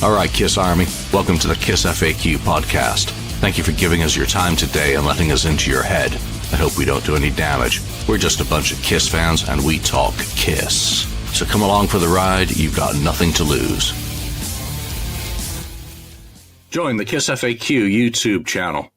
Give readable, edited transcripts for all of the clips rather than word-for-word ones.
All right, Kiss Army, welcome to the KissFAQ podcast. Thank you for giving us your time today and letting us into your head. I hope we don't do any damage. We're just a bunch of Kiss fans and we talk Kiss. So come along for the ride, you've got nothing to lose. Join the KissFAQ YouTube channel.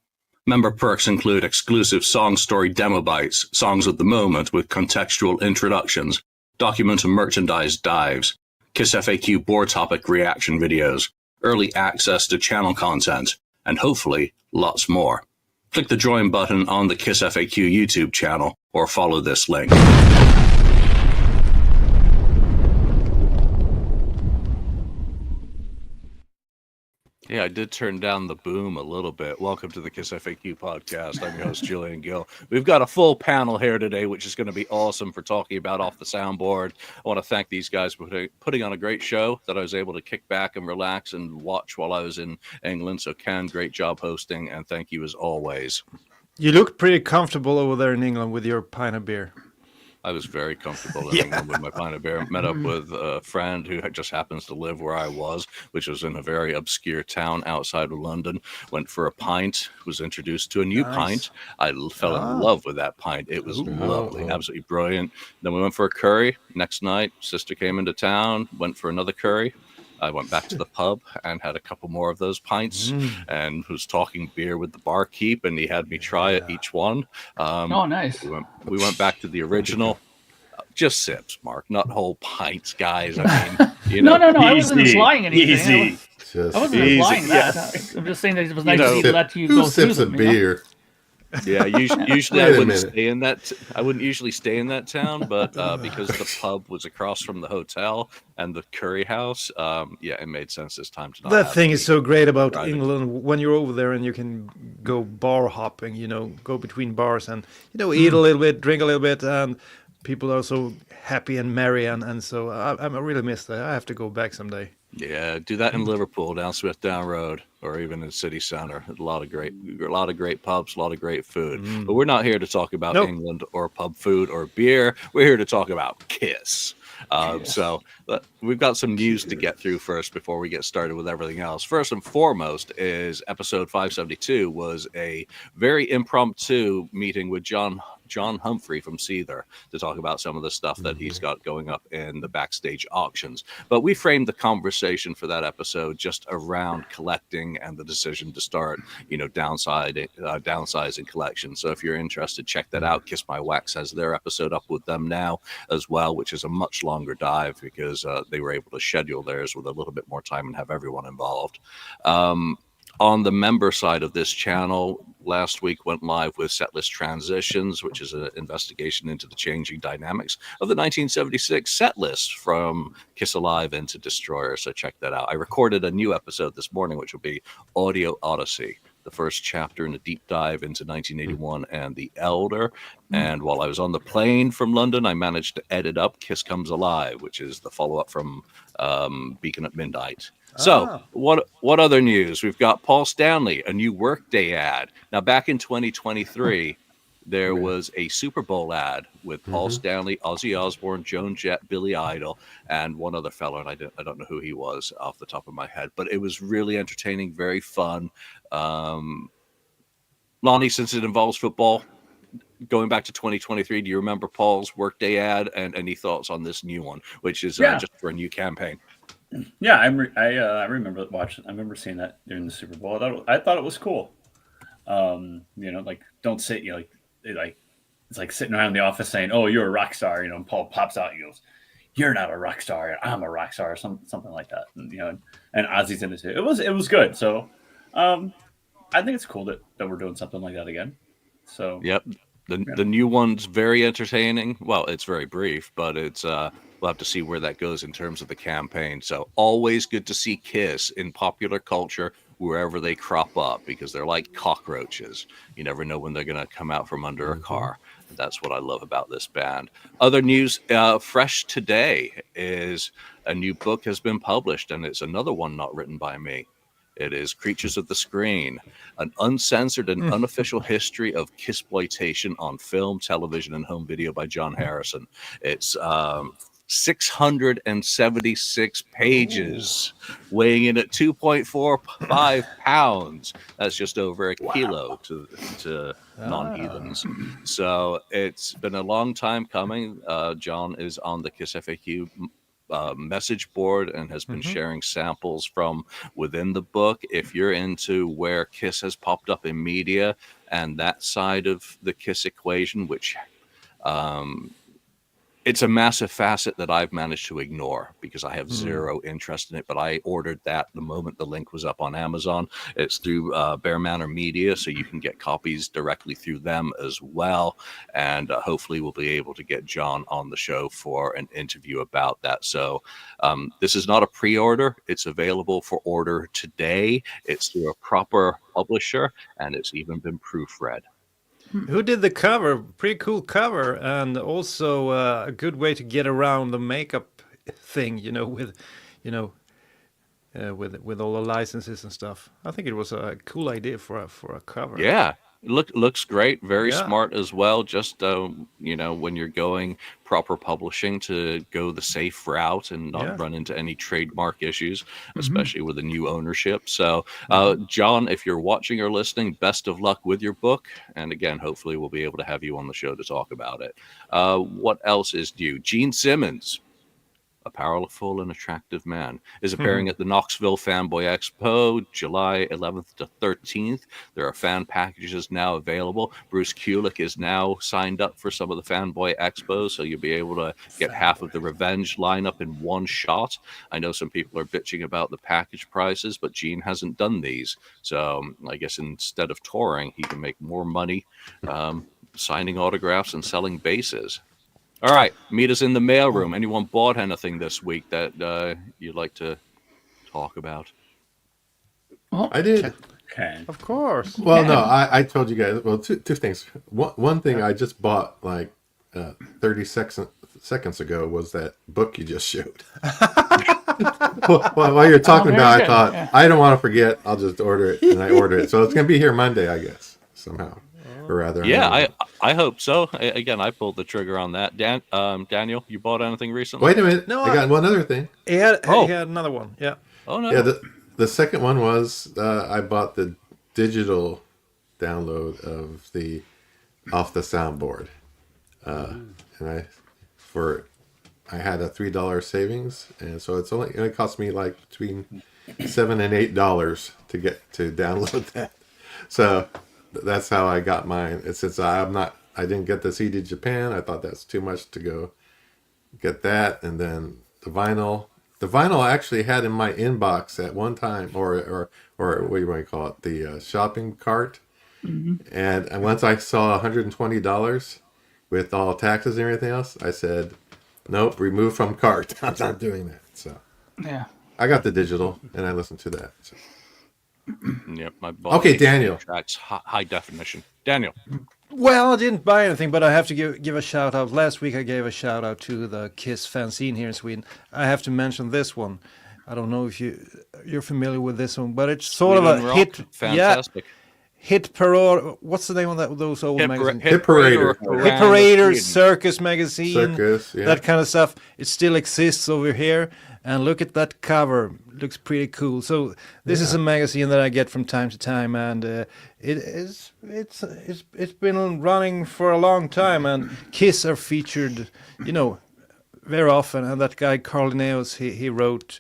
Member perks include exclusive song story demo bites, songs of the moment with contextual introductions, document and merchandise dives, KissFAQ board topic reaction videos, early access to channel content, and hopefully lots more. Click the join button on the KissFAQ YouTube channel or follow this link. Yeah, I did turn down the boom a little bit. Welcome to the KissFAQ podcast. I'm your host, Julian Gill. We've got a full panel here today, which is going to be awesome for talking about Off the Soundboard. I want to thank these guys for putting on a great show that I was able to kick back and relax and watch while I was in England. So, Ken, great job hosting, and thank you as always. You look pretty comfortable over there in England with your pint of beer. I was very comfortable in England with my pint of beer. Met up with a friend who just happens to live where I was, which was in a very obscure town outside of London. Went for a pint, was introduced to a new pint. I fell in love with that pint. It was lovely, absolutely brilliant. Then we went for a curry. Next night, sister came into town, went for another curry. I went back to the pub and had a couple more of those pints and was talking beer with the barkeep, and he had me try each one. Nice. We went back to the original. Just sips, Mark, not whole pints, guys. I mean, No. I wasn't implying anything. Easy. I wasn't implying that. I'm just saying that it was nice to let you go through them. Beer. Yeah, usually I wouldn't stay in that. I wouldn't usually stay in that town, but because the pub was across from the hotel and the curry house, it made sense this time to not. That thing is so great about England when you're over there and you can go bar hopping. Go between bars and eat a little bit, drink a little bit, and people are so happy and merry, and so I really miss that. I have to go back someday. Yeah, do that in Liverpool, down Smithdown Road, or even in city center. A lot of great pubs, a lot of great food. But we're not here to talk about England or pub food or beer. We're here to talk about Kiss. So we've got some news to get through first before we get started with everything else. First and foremost is episode 572 was a very impromptu meeting with John Humphrey from Seether to talk about some of the stuff that he's got going up in the backstage auctions. But we framed the conversation for that episode just around collecting and the decision to start, downsizing collection. So if you're interested, check that out. Kiss My Wax has their episode up with them now as well, which is a much longer dive because they were able to schedule theirs with a little bit more time and have everyone involved. On the member side of this channel, last week went live with Setlist Transitions, which is an investigation into the changing dynamics of the 1976 set list from Kiss Alive into Destroyer. So check that out. I recorded a new episode this morning, which will be Audio Odyssey, the first chapter in a deep dive into 1981 and The Elder. And while I was on the plane from London, I managed to edit up Kiss Comes Alive, which is the follow-up from Beacon at Midnight. So what other news? We've got Paul Stanley, a new Workday ad. Now, back in 2023, there was a Super Bowl ad with Paul Stanley, Ozzy Osbourne, Joan Jett, Billy Idol, and one other fellow, and I don't know who he was off the top of my head, but it was really entertaining, very fun. Lonnie, since it involves football, going back to 2023, do you remember Paul's Workday ad, and any thoughts on this new one, which is just for a new campaign? Yeah, I remember watching. I remember seeing that during the Super Bowl. I thought it was cool. Don't sit. It's like sitting around the office saying, "Oh, you're a rock star." And Paul pops out and goes, "You're not a rock star. I'm a rock star," or something like that. And Ozzy's in it too. It was good. So, I think it's cool that we're doing something like that again. So, yep. The new one's very entertaining. Well, it's very brief, but it's we'll have to see where that goes in terms of the campaign. So always good to see Kiss in popular culture wherever they crop up, because they're like cockroaches. You never know when they're going to come out from under a car. That's what I love about this band. Other news, fresh today, is a new book has been published, and it's another one not written by me. It is Creatures of the Screen, an uncensored and unofficial history of Kissploitation on film, television, and home video by John Harrison. It's 676 pages, weighing in at 2.45 pounds. That's just over a kilo to non-heathens. So it's been a long time coming. John is on the KissFAQ message board and has been sharing samples from within the book. If you're into where Kiss has popped up in media and that side of the Kiss equation, which it's a massive facet that I've managed to ignore because I have zero interest in it. But I ordered that the moment the link was up on Amazon. It's through Bear Manor Media, so you can get copies directly through them as well. And hopefully we'll be able to get John on the show for an interview about that. So this is not a pre-order. It's available for order today. It's through a proper publisher, and it's even been proofread. Who did the cover? Pretty cool cover, and also a good way to get around the makeup thing, with all the licenses and stuff. I think it was a cool idea for a cover. Yeah. Looks great. Very smart as well. Just, when you're going proper publishing, to go the safe route and not run into any trademark issues, especially with a new ownership. So, John, if you're watching or listening, best of luck with your book. And again, hopefully we'll be able to have you on the show to talk about it. What else is new? Gene Simmons, a powerful and attractive man, is appearing at the Knoxville Fanboy Expo, July 11th to 13th. There are fan packages now available. Bruce Kulick is now signed up for some of the Fanboy Expos, so you'll be able to get half of the Revenge lineup in one shot. I know some people are bitching about the package prices, but Gene hasn't done these. So I guess instead of touring, he can make more money signing autographs and selling bases. All right, meet us in the mailroom. Anyone bought anything this week that you'd like to talk about? I did. Okay. Of course. Well, no, I told you guys. Well, two things. One thing I just bought like 30 seconds ago was that book you just showed. While you're talking about it, I thought, I don't want to forget. I'll just order it, and I ordered it. So it's going to be here Monday, I guess, somehow. Or rather, I hope so. Again, I pulled the trigger on that. Daniel, you bought anything recently? Wait a minute. No, I got one other thing. He had another one. Yeah. Oh no. Yeah. The second one was I bought the digital download of the Off the Soundboard, and I had a $3 savings, and so it cost me like between $7 and $8 to download that. So that's how I got mine. And since I didn't get the CD Japan, I thought that's too much to go get that. And then the vinyl I actually had in my inbox at one time, or what do you want to call it, the shopping cart. And once I saw $120 with all taxes and everything else, I said, nope, remove from cart. I'm not doing that. So Yeah. I got the digital and I listened to that. So. Yep. Okay, Daniel. Tracks high definition. Daniel. Well, I didn't buy anything, but I have to give a shout out. Last week I gave a shout out to the Kiss fanzine here in Sweden. I have to mention this one. I don't know if you're familiar with this one, but it's sort of a hit. Fantastic. Hit Parade. What's the name of those old magazines? Hit Parader. Hit Parader, Circus magazine. Circus, yeah. That kind of stuff. It still exists over here. And look at that cover. It looks pretty cool. So this is a magazine that I get from time to time, and it's been running for a long time. And Kiss are featured, very often. And that guy Carl Linnaeus, he wrote.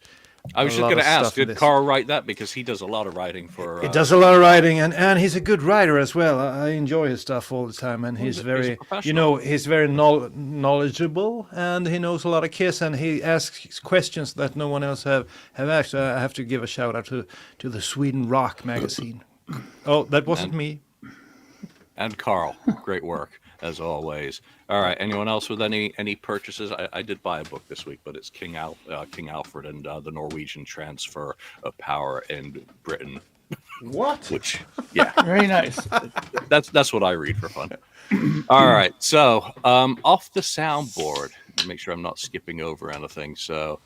I was just going to ask, did Carl write that? Because he does a lot of writing for... He does a lot of writing, and he's a good writer as well. I enjoy his stuff all the time, and he's very, he's very knowledgeable, and he knows a lot of Kiss, and he asks questions that no one else have asked. I have to give a shout out to the Sweden Rock magazine. Oh, that wasn't me. And Carl, great work as always. All right, anyone else with any purchases? I did buy a book this week, but it's King Alfred and the Norwegian transfer of power in Britain. What? Which, very nice. That's what I read for fun. All right, so off the soundboard. Make sure I'm not skipping over anything. So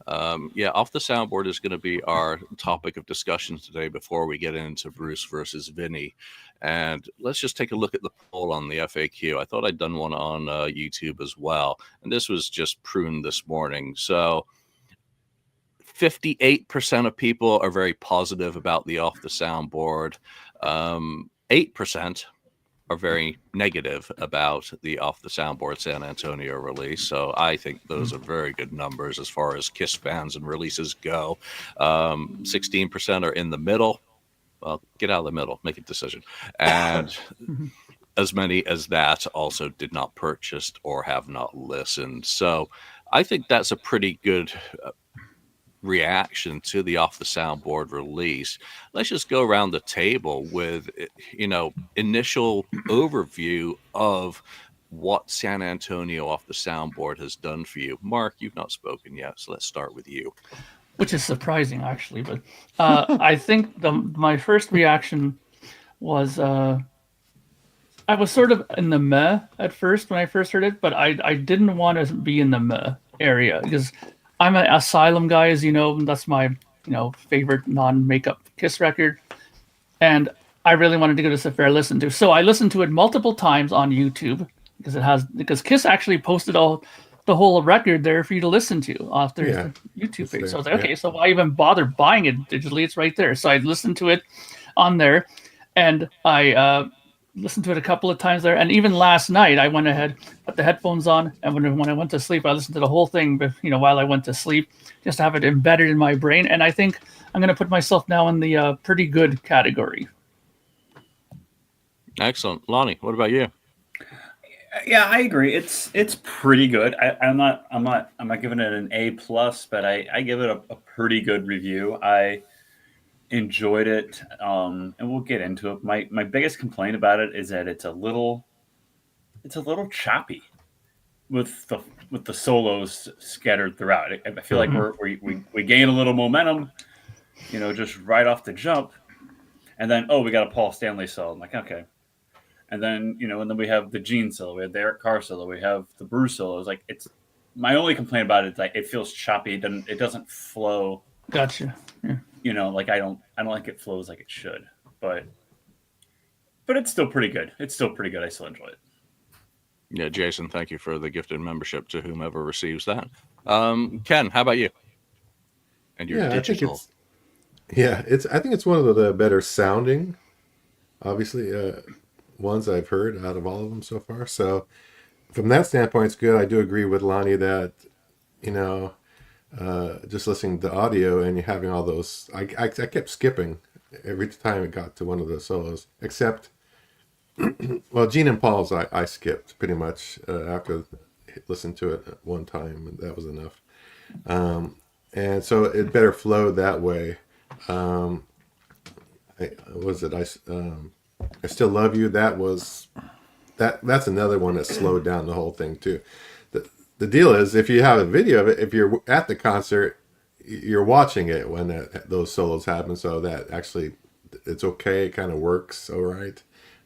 Off the Soundboard is going to be our topic of discussion today before we get into Bruce versus Vinnie. And let's just take a look at the poll on the FAQ. I thought I'd done one on YouTube as well. And this was just pruned this morning. So 58% of people are very positive about the Off the Soundboard. 8% are very negative about the Off the Soundboard San Antonio release. So I think those are very good numbers as far as Kiss fans and releases go. 16% are in the middle. Well, get out of the middle, make a decision. And as many as that also did not purchase or have not listened. So I think that's a pretty good reaction to the Off the Soundboard release. Let's just go around the table with, initial overview of what San Antonio Off the Soundboard has done for you. Mark, you've not spoken yet, so let's start with you. Which is surprising, actually. But I think my first reaction was I was sort of in the meh at first when I first heard it, but I didn't want to be in the meh area because I'm an Asylum guy, as you know. That's my favorite non-makeup Kiss record, and I really wanted to give this a fair listen to. So I listened to it multiple times on YouTube because Kiss actually posted the whole record there for you to listen to off their YouTube page. So I was like, okay, so why even bother buying it digitally? It's right there. So I listened to it on there, and I listened to it a couple of times there. And even last night, I went ahead, put the headphones on, and when I went to sleep, I listened to the whole thing, while I went to sleep, just to have it embedded in my brain. And I think I'm going to put myself now in the pretty good category. Excellent. Lonnie, what about you? Yeah, I agree. It's pretty good. I'm not giving it an A+, but I give it a pretty good review. I enjoyed it, and we'll get into it. My biggest complaint about it is that it's a little choppy with the solos scattered throughout. I feel like we gain a little momentum, just right off the jump, and then we got a Paul Stanley solo. I'm like, okay. And then, and then we have the Gene solo, we have the Eric Carr solo, we have the Bruce solo. It's like, my only complaint about it is like it feels choppy. It doesn't flow. Gotcha. Yeah. Like I don't like it flows like it should. But it's still pretty good. I still enjoy it. Yeah, Jason, thank you for the gifted membership to whomever receives that. Ken, how about you? And your digital. I think it's one of the better sounding, obviously, ones I've heard out of all of them so far. So from that standpoint, it's good. I do agree with Lonnie that, just listening to audio and you're having all those, I kept skipping every time it got to one of the solos, except, well, Gene and Paul's I skipped pretty much after listening to it one time, and that was enough. And so it better flowed that way. I Still Love You. That's another one that slowed down the whole thing too. The deal is, if you have a video of it, if you're at the concert, you're watching it when those solos happen. So that actually, it's okay. It kind of works all right.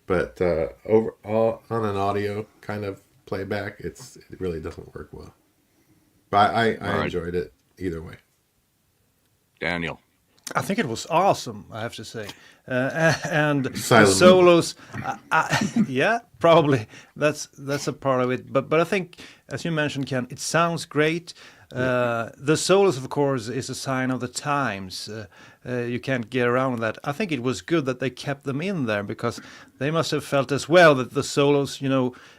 But overall, on an audio kind of playback, it really doesn't work well. But I enjoyed it either way. Daniel. I think it was awesome, I have to say. And the Silent solos, yeah, probably that's a part of it. But I think, as you mentioned, Ken, it sounds great. The solos, of course, is a sign of the times. You can't get around that. I think it was good that they kept them in there, because they must have felt as well that the solos,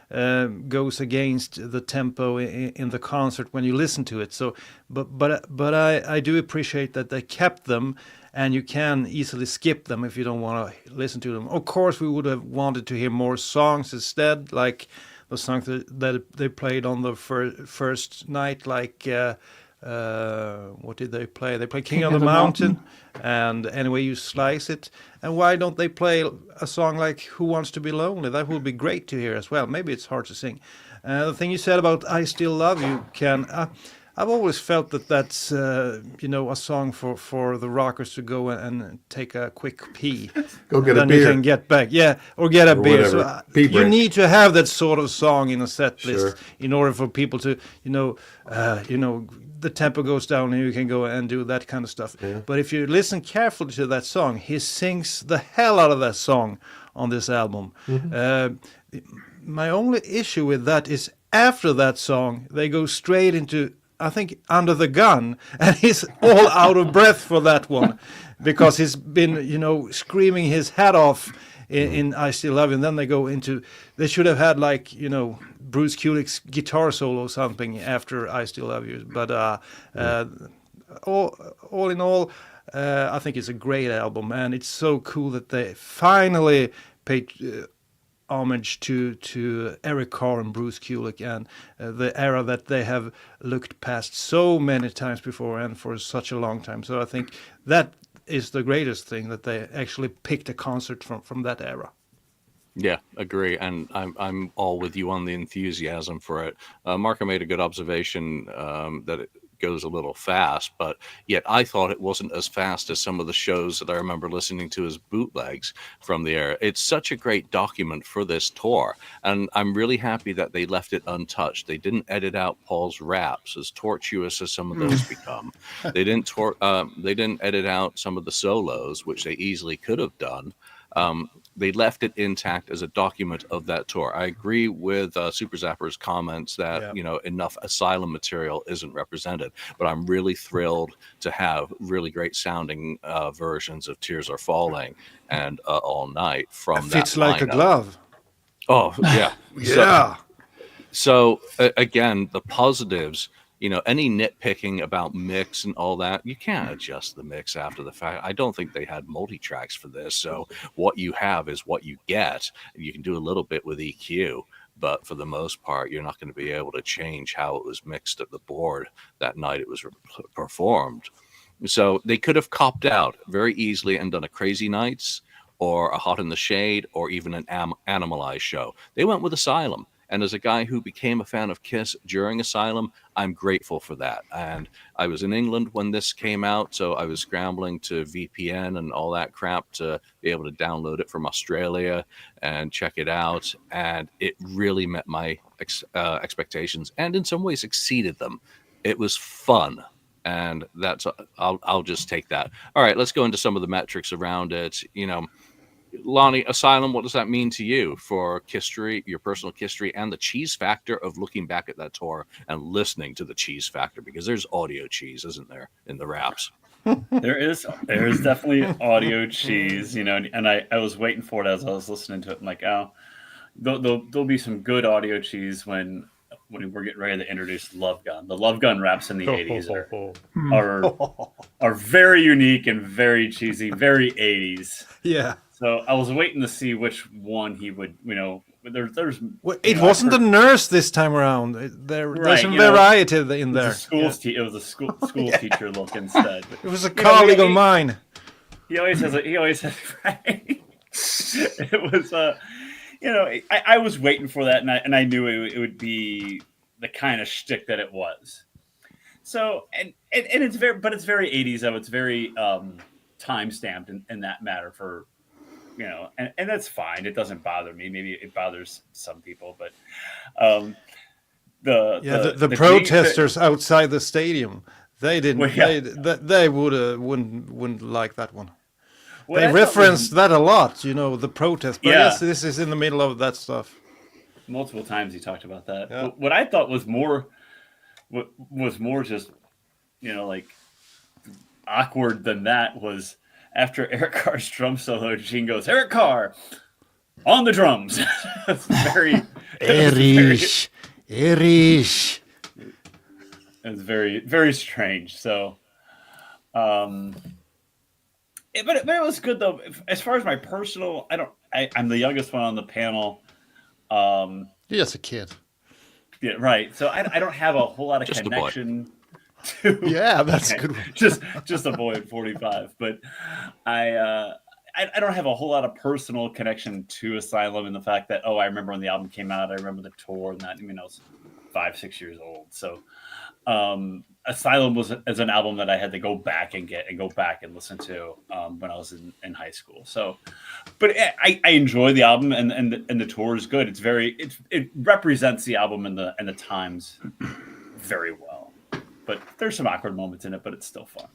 goes against the tempo in the concert when you listen to it. So, but I do appreciate that they kept them, and you can easily skip them if you don't want to listen to them. Of course, we would have wanted to hear more songs instead, like the songs that they played on the first night, like what did they play? They played King of the Mountain and Anyway You Slice It. And why don't they play a song like Who Wants to Be Lonely? That would be great to hear as well. Maybe it's hard to sing. The thing you said about I Still Love You, Ken, I've always felt that a song for the rockers to go and take a quick pee. Go get a then beer. You can get back. Yeah, or get a beer. Whatever. So you need to have that sort of song in a set list in order for people to, the tempo goes down and you can go and do that kind of stuff. Yeah. But if you listen carefully to that song, he sings the hell out of that song on this album. My only issue with that is after that song, they go straight into, I think, Under the Gun, and he's all out of breath for that one because he's been, screaming his head off in I Still Love You. And then they go into, they should have had like, Bruce Kulick's guitar solo or something after I Still Love You. But all in all, I think it's a great album, and it's so cool that they finally paid homage to Eric Carr and Bruce Kulick and the era that they have looked past so many times before and for such a long time. So I think that is the greatest thing, that they actually picked a concert from that era. Yeah, agree, and I'm all with you on the enthusiasm for it. Marco made a good observation that it goes a little fast, but yet I thought it wasn't as fast as some of the shows that I remember listening to as bootlegs from the era. It's such a great document for this tour, and I'm really happy that they left it untouched. They didn't edit out Paul's raps, as tortuous as some of those become. They didn't edit out some of the solos, which they easily could have done. They left it intact as a document of that tour. I agree with Super Zapper's comments that, enough Asylum material isn't represented, but I'm really thrilled to have really great sounding versions of Tears Are Falling and All Night from that Fits like a lineup. glove. Oh, yeah. Yeah. So again, the positives, any nitpicking about mix and all that, you can't adjust the mix after the fact. I don't think they had multi-tracks for this. So what you have is what you get. You can do a little bit with EQ, but for the most part, you're not going to be able to change how it was mixed at the board that night it was performed. So they could have copped out very easily and done a Crazy Nights or a Hot in the Shade or even an Animalized show. They went with Asylum. And as a guy who became a fan of Kiss during Asylum, I'm grateful for that. And I was in England when this came out, so I was scrambling to VPN and all that crap to be able to download it from Australia and check it out. And it really met my expectations and in some ways exceeded them. It was fun. And I'll just take that. All right, let's go into some of the metrics around it. Lonnie, Asylum, what does that mean to you for history, your personal history, and the cheese factor of looking back at that tour and listening to the cheese factor? Because there's audio cheese, isn't there, in the raps? There is definitely audio cheese, and I was waiting for it as I was listening to it. I'm like, oh, there'll be some good audio cheese when we're getting ready to introduce Love Gun. The Love Gun raps in the 80s are very unique and very cheesy, very 80s. Yeah. So I was waiting to see which one he would, there's. It wasn't a nurse this time around. There's some variety in there. It was a school teacher look instead. It was a colleague of mine. He always has right. It was I was waiting for that, and I knew it would be the kind of shtick that it was. So and it's very 80s though. It's very time stamped in that matter for. And that's fine. It doesn't bother me. Maybe it bothers some people, but the protesters outside the stadium, they didn't. Well, they wouldn't like that one. Well, they referenced that a lot, the protest. But yes, this is in the middle of that stuff. Multiple times he talked about that. Yeah. What I thought was more just like awkward than that was. After Eric Carr's drum solo, Gene goes, Eric Carr on the drums. It's very Erich. It's very, very strange. So, but it was good though. As far as my personal, I'm the youngest one on the panel. You're just a kid. Yeah, right. So I don't have a whole lot of connection. Yeah, that's a good one. just a boy at 45, but I don't have a whole lot of personal connection to Asylum in the fact that I remember when the album came out, I remember the tour and that. I was 5-6 years old, so Asylum was an album that I had to go back and listen to when I was in high school. So, but I enjoy the album and the tour is good. It represents the album and the times very well. but there's some awkward moments in it, but it's still fun.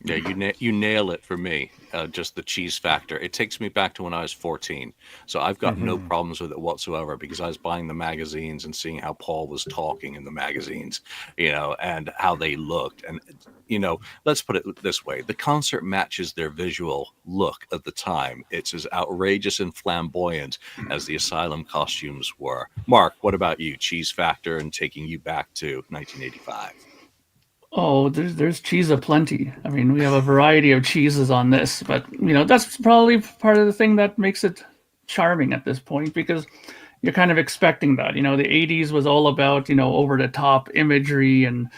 Yeah, you nail it for me. Just the cheese factor. It takes me back to when I was 14. So I've got no problems with it whatsoever because I was buying the magazines and seeing how Paul was talking in the magazines, and how they looked. And, let's put it this way. The concert matches their visual look at the time. It's as outrageous and flamboyant as the Asylum costumes were. Mark, what about you? Cheese factor and taking you back to 1985. Oh, there's cheese aplenty. I mean, we have a variety of cheeses on this, but that's probably part of the thing that makes it charming at this point, because you're kind of expecting that. The 80s was all about, over the top imagery and,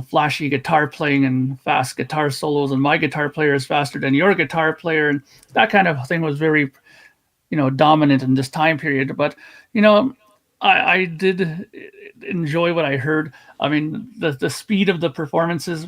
flashy guitar playing and fast guitar solos, and my guitar player is faster than your guitar player, and that kind of thing was very, dominant in this time period. But, I did enjoy what I heard. I mean, the speed of the performances,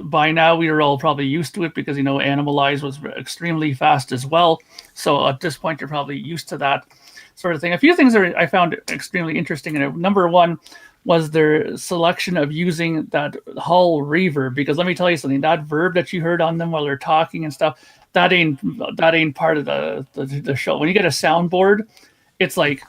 by now we are all probably used to it because, Animalize was extremely fast as well. So at this point, you're probably used to that sort of thing. A few things that I found extremely interesting. And number one was their selection of using that hull reverb, because let me tell you something, that verb that you heard on them while they're talking and stuff, that ain't part of the show. When you get a soundboard, it's like,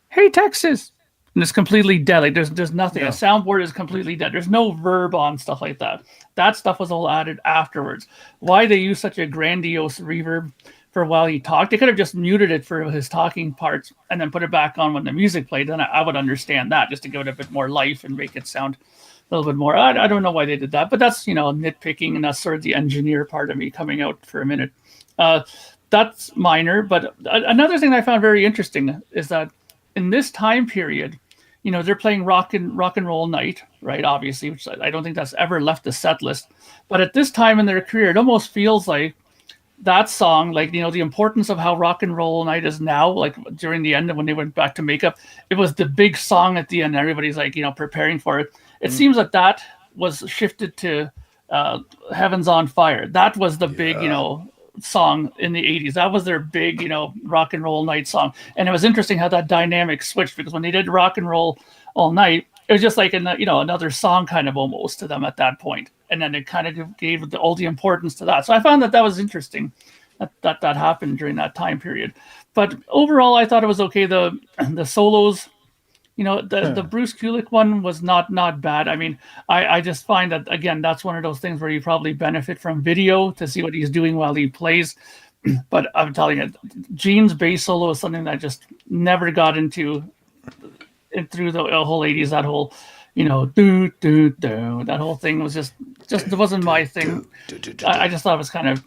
hey, Texas. And it's completely dead. Like there's nothing. Yeah. A soundboard is completely dead. There's no verb on stuff like that. That stuff was all added afterwards. Why they use such a grandiose reverb for while he talked? They could have just muted it for his talking parts and then put it back on when the music played. Then I would understand that, just to give it a bit more life and make it sound a little bit more. I don't know why they did that, but that's nitpicking, and that's sort of the engineer part of me coming out for a minute. That's minor, but another thing I found very interesting is that in this time period, they're playing rock and roll night, right? Obviously, which I don't think that's ever left the set list. But at this time in their career, it almost feels like that song, like, the importance of how rock and roll night is now, like during the end of when they went back to makeup, it was the big song at the end. Everybody's like, preparing for it. It seems that was shifted to Heaven's on Fire. That was the big, song in the 80s. That was their big, rock and roll night song. And it was interesting how that dynamic switched, because when they did rock and roll all night, it was just like another song kind of almost to them at that point. And then it kind of gave all the importance to that. So I found that was interesting that happened during that time period. But overall, I thought it was okay. The solos, the Bruce Kulick one was not bad. I mean, I just find that, again, that's one of those things where you probably benefit from video to see what he's doing while he plays. But I'm telling you, Gene's bass solo is something that I just never got into through the whole 80s. That whole, do, that whole thing was just it wasn't my thing. I just thought it was kind of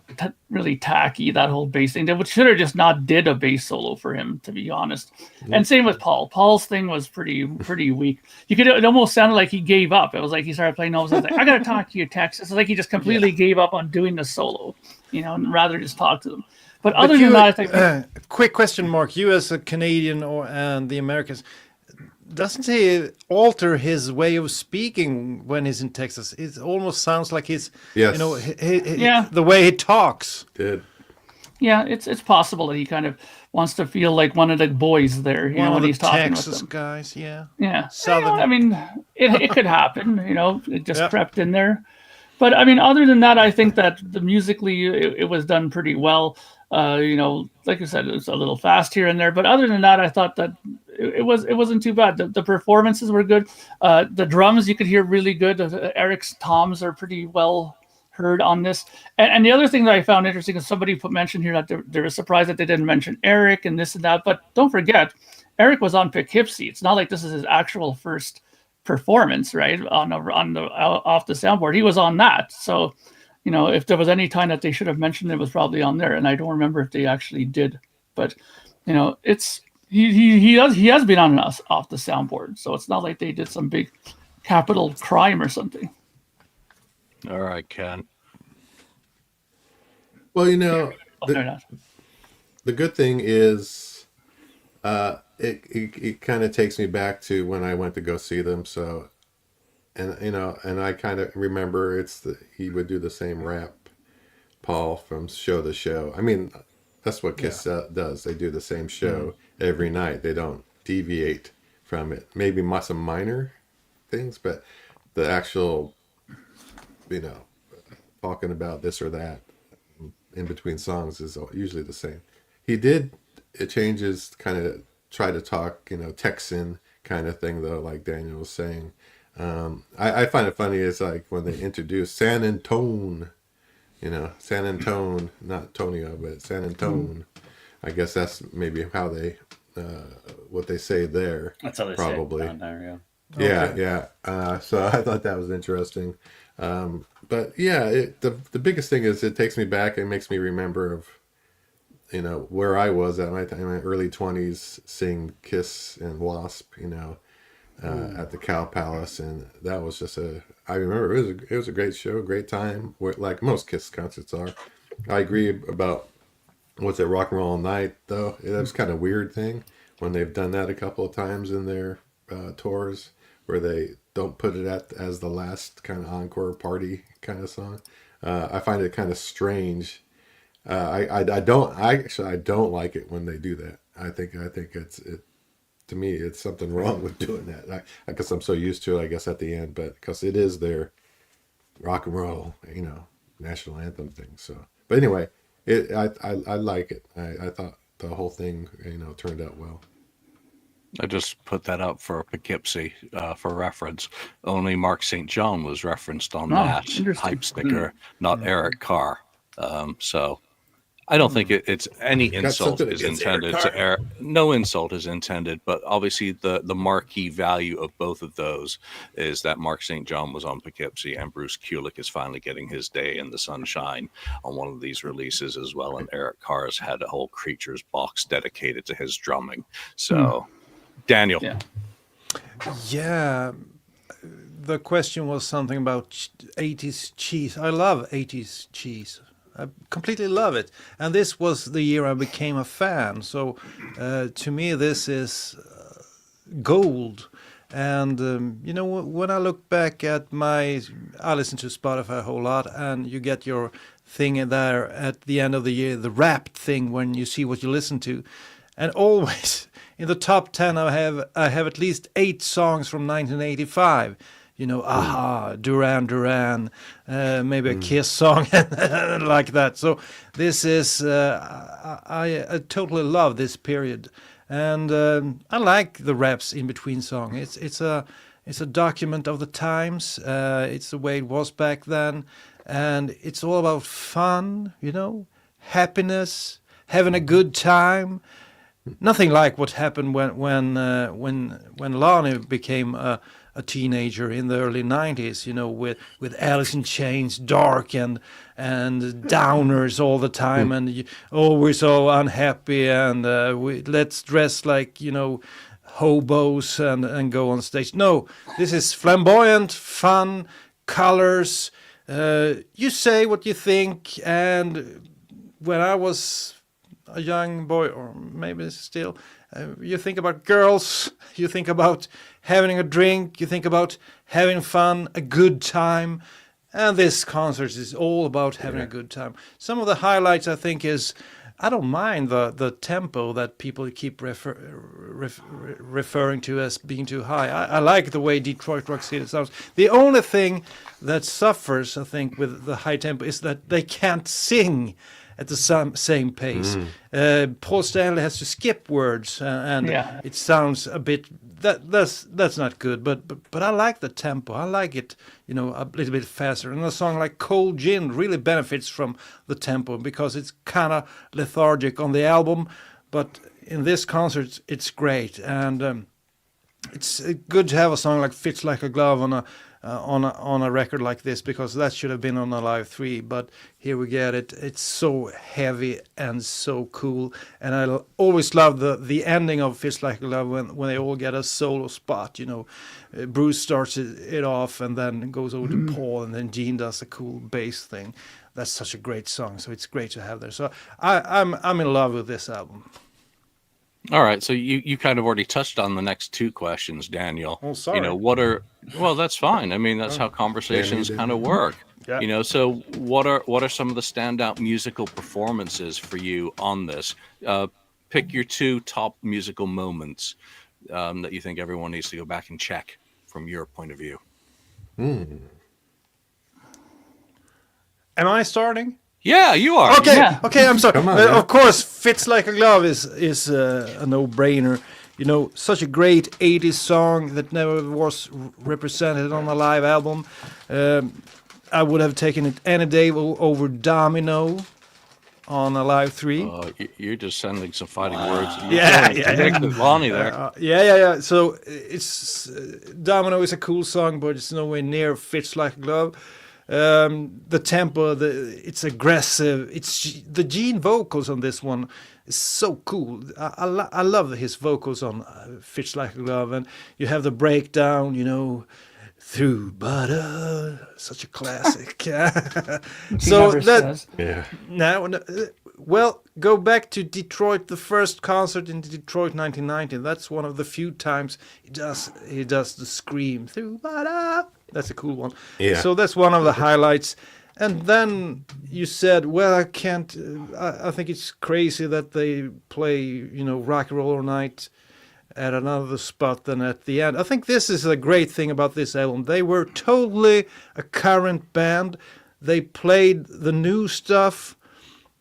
really tacky, that whole bass thing. They should have just not did a bass solo for him, to be honest. And same with Paul. Paul's thing was pretty weak. It almost sounded like he gave up. It was like he started playing all of a sudden, like, I got to talk to you, Texas. It's like he just completely gave up on doing the solo, and rather just talk to them. But other than that, I think... quick question, Mark. You as a Canadian and the Americans, doesn't he alter his way of speaking when he's in Texas? It almost sounds like he's, the way he talks. Did. Yeah, it's possible that he kind of wants to feel like one of the boys there, when he's talking Texas with them. Guys, yeah. Yeah. Southern. I mean, it could happen, it just crept in there. But I mean, other than that, I think that musically it was done pretty well. Like I said, it's a little fast here and there, but other than that, I thought that it wasn't too bad. The performances were good. The drums you could hear really good. Eric's toms are pretty well heard on this. And the other thing that I found interesting is somebody mentioned here that they were surprised that they didn't mention Eric and this and that. But don't forget, Eric was on Poughkeepsie. It's not like this is his actual first performance, right? On the Off the Soundboard, he was on that. So, if there was any time that they should have mentioned it, was probably on there. And I don't remember if they actually did. But it's he has been on us Off the Soundboard, so it's not like they did some big capital crime or something. All right, Ken. Well, the good thing is it kind of takes me back to when I went to go see them. So, and I kind of remember he would do the same rap, Paul, from show to show. I mean, that's what Kiss does. They do the same show every night. They don't deviate from it. Maybe some minor things, but the actual, talking about this or that in between songs is usually the same. It changes, kind of try to talk, Texan kind of thing though, like Daniel was saying. I find it funny is like when they introduce San Antone, San Antone, not Tonio, but San Antone. I guess that's maybe how they, what they say there. That's how they probably. say it down there, Yeah. So I thought that was interesting. But yeah, the biggest thing is it takes me back and makes me remember of, where I was at my time, in my early 20s, seeing Kiss and Wasp, at the Cow Palace, and that was just I remember it was a great show, great time, like most Kiss concerts are. I agree about what's it, Rock and Roll All Night though. That was kind of weird thing when they've done that a couple of times in their tours, where they don't put it as the last kind of encore party kind of song. I find it kind of strange. I don't like it when they do that. I think it's to me, it's something wrong with doing that. I guess I'm so used to it, I guess, at the end, but because it is their rock and roll, national anthem thing. So, but anyway, I like it. I thought the whole thing, turned out well. I just put that up for Poughkeepsie for reference. Only Mark St. John was referenced on that hype sticker, not Eric Carr. So I don't think it's any insult is intended to Eric. No insult is intended, but obviously the marquee value of both of those is that Mark St. John was on Poughkeepsie and Bruce Kulick is finally getting his day in the sunshine on one of these releases as well. And Eric Carr's had a whole Creatures box dedicated to his drumming. So, Daniel. Yeah. The question was something about 80s cheese. I love 80s cheese. I completely love it. And this was the year I became a fan. So to me, this is gold. And, when I look back at I listen to Spotify a whole lot, and you get your thing in there at the end of the year, the Wrapped thing, when you see what you listen to. And always in the top 10, I have at least 8 songs from 1985. Aha, Duran Duran, maybe a Kiss song like that. So this is, I totally love this period. And I like the raps in between songs. It's a document of the times. It's the way it was back then. And it's all about fun, happiness, having a good time. Nothing like what happened when Lonnie became a teenager in the early 90s, with Alice in Chains, dark and downers all the time, and we're so unhappy, and let's dress like hobos and go on stage. No, this is flamboyant, fun, colors. You say what you think, and when I was a young boy, or maybe still, you think about girls, you think about having a drink, you think about having fun, a good time, and this concert is all about having a good time. Some of the highlights, I think, is I don't mind the tempo that people keep referring to as being too high. I like the way Detroit Rock City sounds. The only thing that suffers, I think, with the high tempo is that they can't sing at the same pace. Paul Stanley has to skip words, and it sounds a bit. That's not good. But I like the tempo. I like it, a little bit faster. And a song like Cold Gin really benefits from the tempo because it's kind of lethargic on the album, but in this concert it's great. And it's good to have a song like Fits Like a Glove on a record like this, because that should have been on a Live 3, but here we get it. It's so heavy and so cool, and I always love the ending of Fits Like a Glove when they all get a solo spot. Bruce starts it off and then goes over to Paul, and then Gene does a cool bass thing. That's such a great song, so it's great to have there. So I'm in love with this album. All right, so you kind of already touched on the next 2 questions, Daniel. Oh, sorry. Well, that's fine. I mean, that's how conversations kind of work. Yeah. So what are some of the standout musical performances for you on this? Pick your 2 top musical moments that you think everyone needs to go back and check from your point of view. Am I starting? Yeah, you are. Okay, Yeah. okay, I'm sorry. Come on, yeah. Of course, Fits Like a Glove is a no-brainer. You know, such a great 80s song that never was represented on a live album. I would have taken it any day over Domino on a live 3. You're just sending some fighting words. Yeah. Lonnie there. Yeah. So it's Domino is a cool song, but it's nowhere near Fits Like a Glove. The tempo, it's aggressive. It's the Gene vocals on this one is so cool. I love his vocals on Fits Like a Glove, and you have the breakdown, you know, through butter, such a classic. So never that says. Yeah. now, well, go back to Detroit, the first concert in Detroit, 1990. That's one of the few times he does the scream through butter. That's a cool one. Yeah. So that's one of the highlights. And then you said, well, I can't. I think it's crazy that they play, you know, Rock and Roll All Night at another spot than at the end. I think this is a great thing about this album. They were totally a current band. They played the new stuff.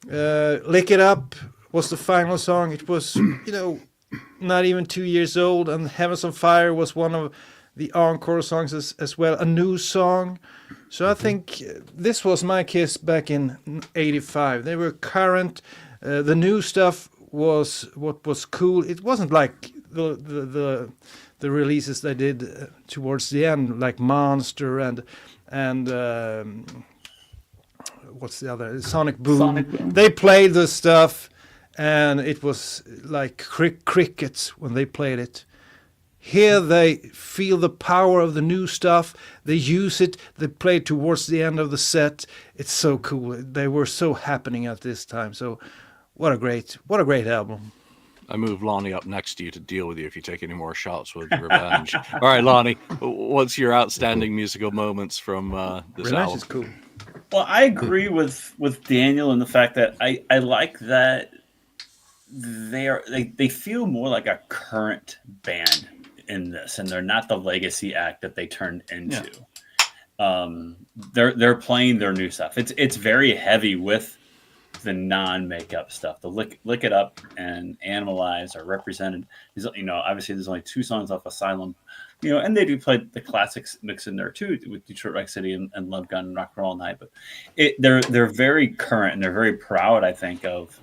Lick It Up was the final song. It was, you know, not even 2 years old. And Heavens on Fire was one of the encore songs as well, a new song. So I think this was my Kiss back in '85. They were current. The new stuff was what was cool. It wasn't like the releases they did towards the end, like Monster and what's the other? Sonic Boom. Sonic Boom. They played the stuff, and it was like crickets when they played it. Here they feel the power of the new stuff. They use it. They play it towards the end of the set. It's so cool. They were so happening at this time. So what a great album. I move Lonnie up next to you to deal with you if you take any more shots with Revenge. All right, Lonnie, what's your outstanding musical moments from this Revenge album? is cool. Well, I agree with Daniel in the fact that I like that they feel more like a current band in this, and they're not the legacy act that they turned into. They're playing their new stuff. It's very heavy with the non-makeup stuff. The Lick It Up and Animalize are represented. You know, obviously there's only 2 songs off Asylum, you know, and they do play the classics mix in there too with Detroit Rock City and Love Gun and Rock and Roll All Night. But they're very current, and they're very proud, I think, of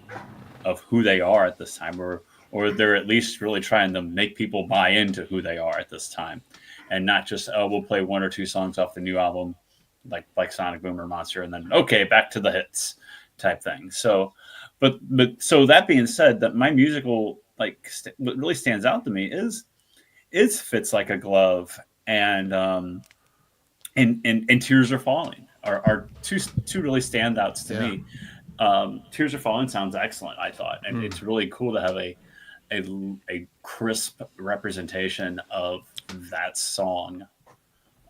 who they are at this time, or they're at least really trying to make people buy into who they are at this time, and not just, oh, we'll play 1 or 2 songs off the new album, like Sonic Boom or Monster, and then okay, back to the hits type thing. So, but so that being said, that my musical what really stands out to me is Fits Like a Glove and Tears Are Falling are two really standouts to me. Tears Are Falling sounds excellent, I thought, and it's really cool to have a crisp representation of that song.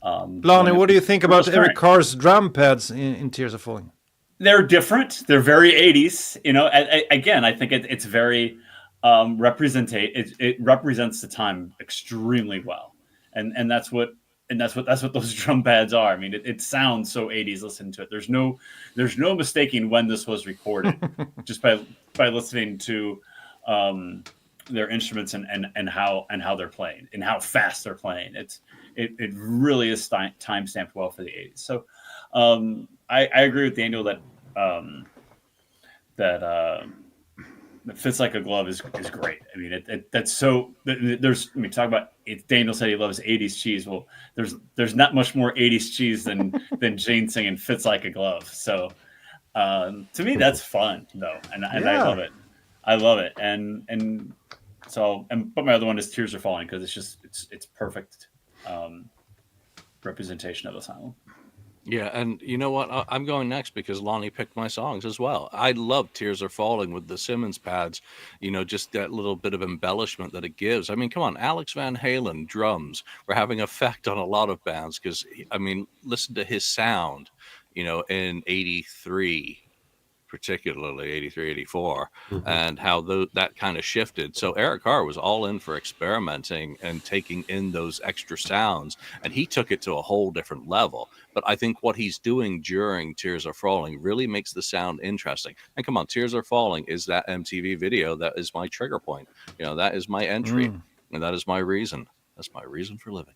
Lonnie, what do you think about Eric Carr's drum pads in Tears Are Falling? They're different. They're very 80s. You know, again, I think it's very it represents the time extremely well, and that's what those drum pads are. I mean, it sounds so 80s. Listen to it. There's no mistaking when this was recorded just by listening to their instruments and how they're playing and how fast they're playing. It really is time stamped well for the 80s. So I agree with Daniel that Fits Like a Glove is great. I mean, that's so. Talk about it. Daniel said he loves 80s cheese. Well, there's not much more 80s cheese than Jane singing Fits Like a Glove. So to me, that's fun though, and I love it. I love it, and but my other one is Tears Are Falling because it's perfect representation of the song. Yeah, and you know what? I'm going next because Lonnie picked my songs as well. I love Tears Are Falling with the Simmons pads, you know, just that little bit of embellishment that it gives. I mean, come on, Alex Van Halen drums were having effect on a lot of bands because, I mean, listen to his sound, you know, in '83 particularly 83, 84, and how that kind of shifted. So Eric Carr was all in for experimenting and taking in those extra sounds, and he took it to a whole different level. But I think what he's doing during Tears Are Falling really makes the sound interesting. And come on, Tears Are Falling is that MTV video that is my trigger point. That is my entry, and that is my reason. That's my reason for living.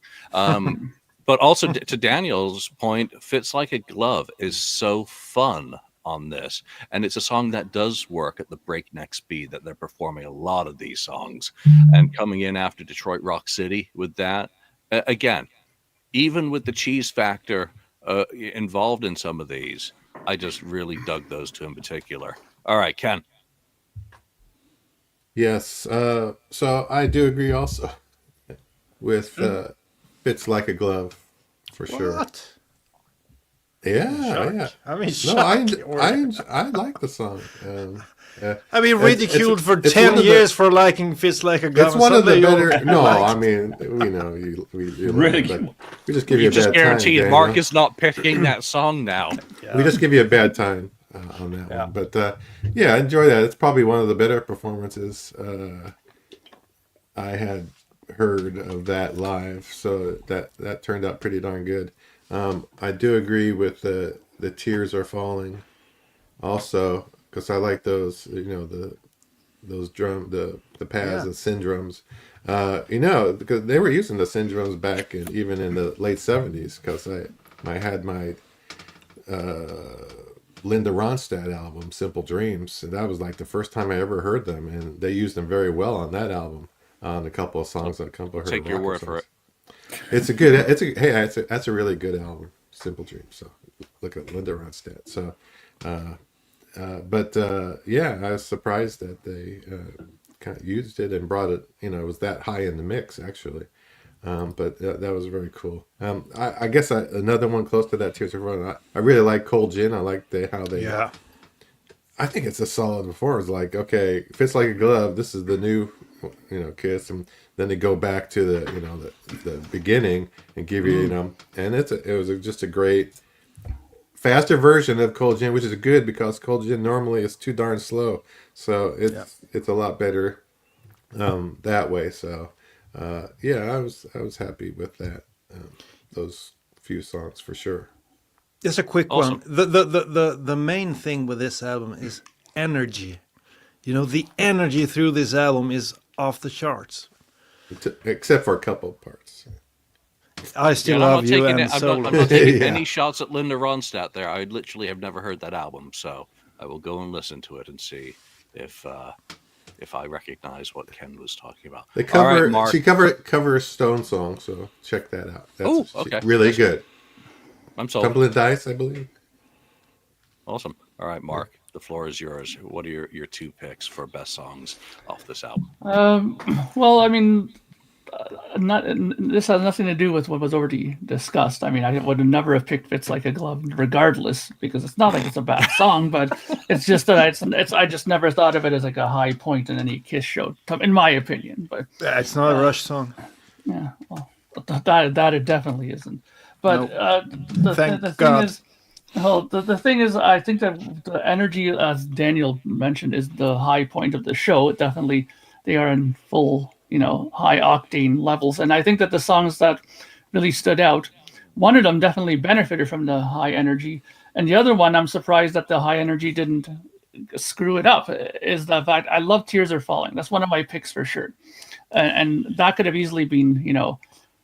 But also to Daniel's point, Fits Like a Glove is so fun on this. And it's a song that does work at the breakneck speed that they're performing a lot of these songs. And coming in after Detroit Rock City with that, again, even with the cheese factor involved in some of these, I just really dug those two in particular. All right, Ken. Yes. So I do agree also with Fits Like a Glove, for sure. What? Yeah. I mean, I like the song. I mean, ridiculed for it's 10 years for liking Fits Like a Glove. It's one of the better. No, I mean, we just give you a bad time. Just guaranteed Mark is not picking that song now. We just give you a bad time on that one. But I enjoy that. It's probably one of the better performances I had heard of that live. So that turned out pretty darn good. I do agree with the Tears Are Falling also, because I like those, those drum, the pads and syndromes, because they were using the syndromes back even in the late 70s, because I had my Linda Ronstadt album, Simple Dreams, and that was like the first time I ever heard them, and they used them very well on that album, on a couple of songs, on a couple of Take your word for it. It's that's a really good album, Simple Dreams. So look at Linda Ronstadt. So, I was surprised that they kind of used it and brought it. It was that high in the mix actually. But that was very cool. I guess another one close to that Tears Are Falling. I really like Cold Gin. I like how they. Yeah. I think it's a solid performance. Like, okay, Fits Like a Glove. This is the new, Kiss, and then they go back to the beginning and give you, and it was just a great, faster version of Cold Gin, which is good because Cold Gin normally is too darn slow. So it's a lot better that way. So I was happy with that, those few songs for sure. Just a quick one. The main thing with this album is energy. The energy through this album is off the charts. Except for a couple of parts. I still love you. I'm not taking any shots at Linda Ronstadt there. I literally have never heard that album, so I will go and listen to it and see if I recognize what Ken was talking about. They cover. Right, she covers Stone song, so check that out. That's okay. Really good. I'm sold. Couple of Dice, I believe. Awesome. All right, Mark. The floor is yours. What are your two picks for best songs off this album? Well, I mean, this has nothing to do with what was already discussed. I mean, I would never have picked Fits Like a Glove regardless, because it's not like it's a bad song, but it's just that I just never thought of it as like a high point in any Kiss show, in my opinion. But it's not a Rush song. Yeah, well, that it definitely isn't. But the thing is, I think that the energy, as Daniel mentioned, is the high point of the show. Definitely, they are in full, high octane levels. And I think that the songs that really stood out, one of them definitely benefited from the high energy. And the other one, I'm surprised that the high energy didn't screw it up, is the fact I love Tears Are Falling. That's one of my picks for sure. And that could have easily been,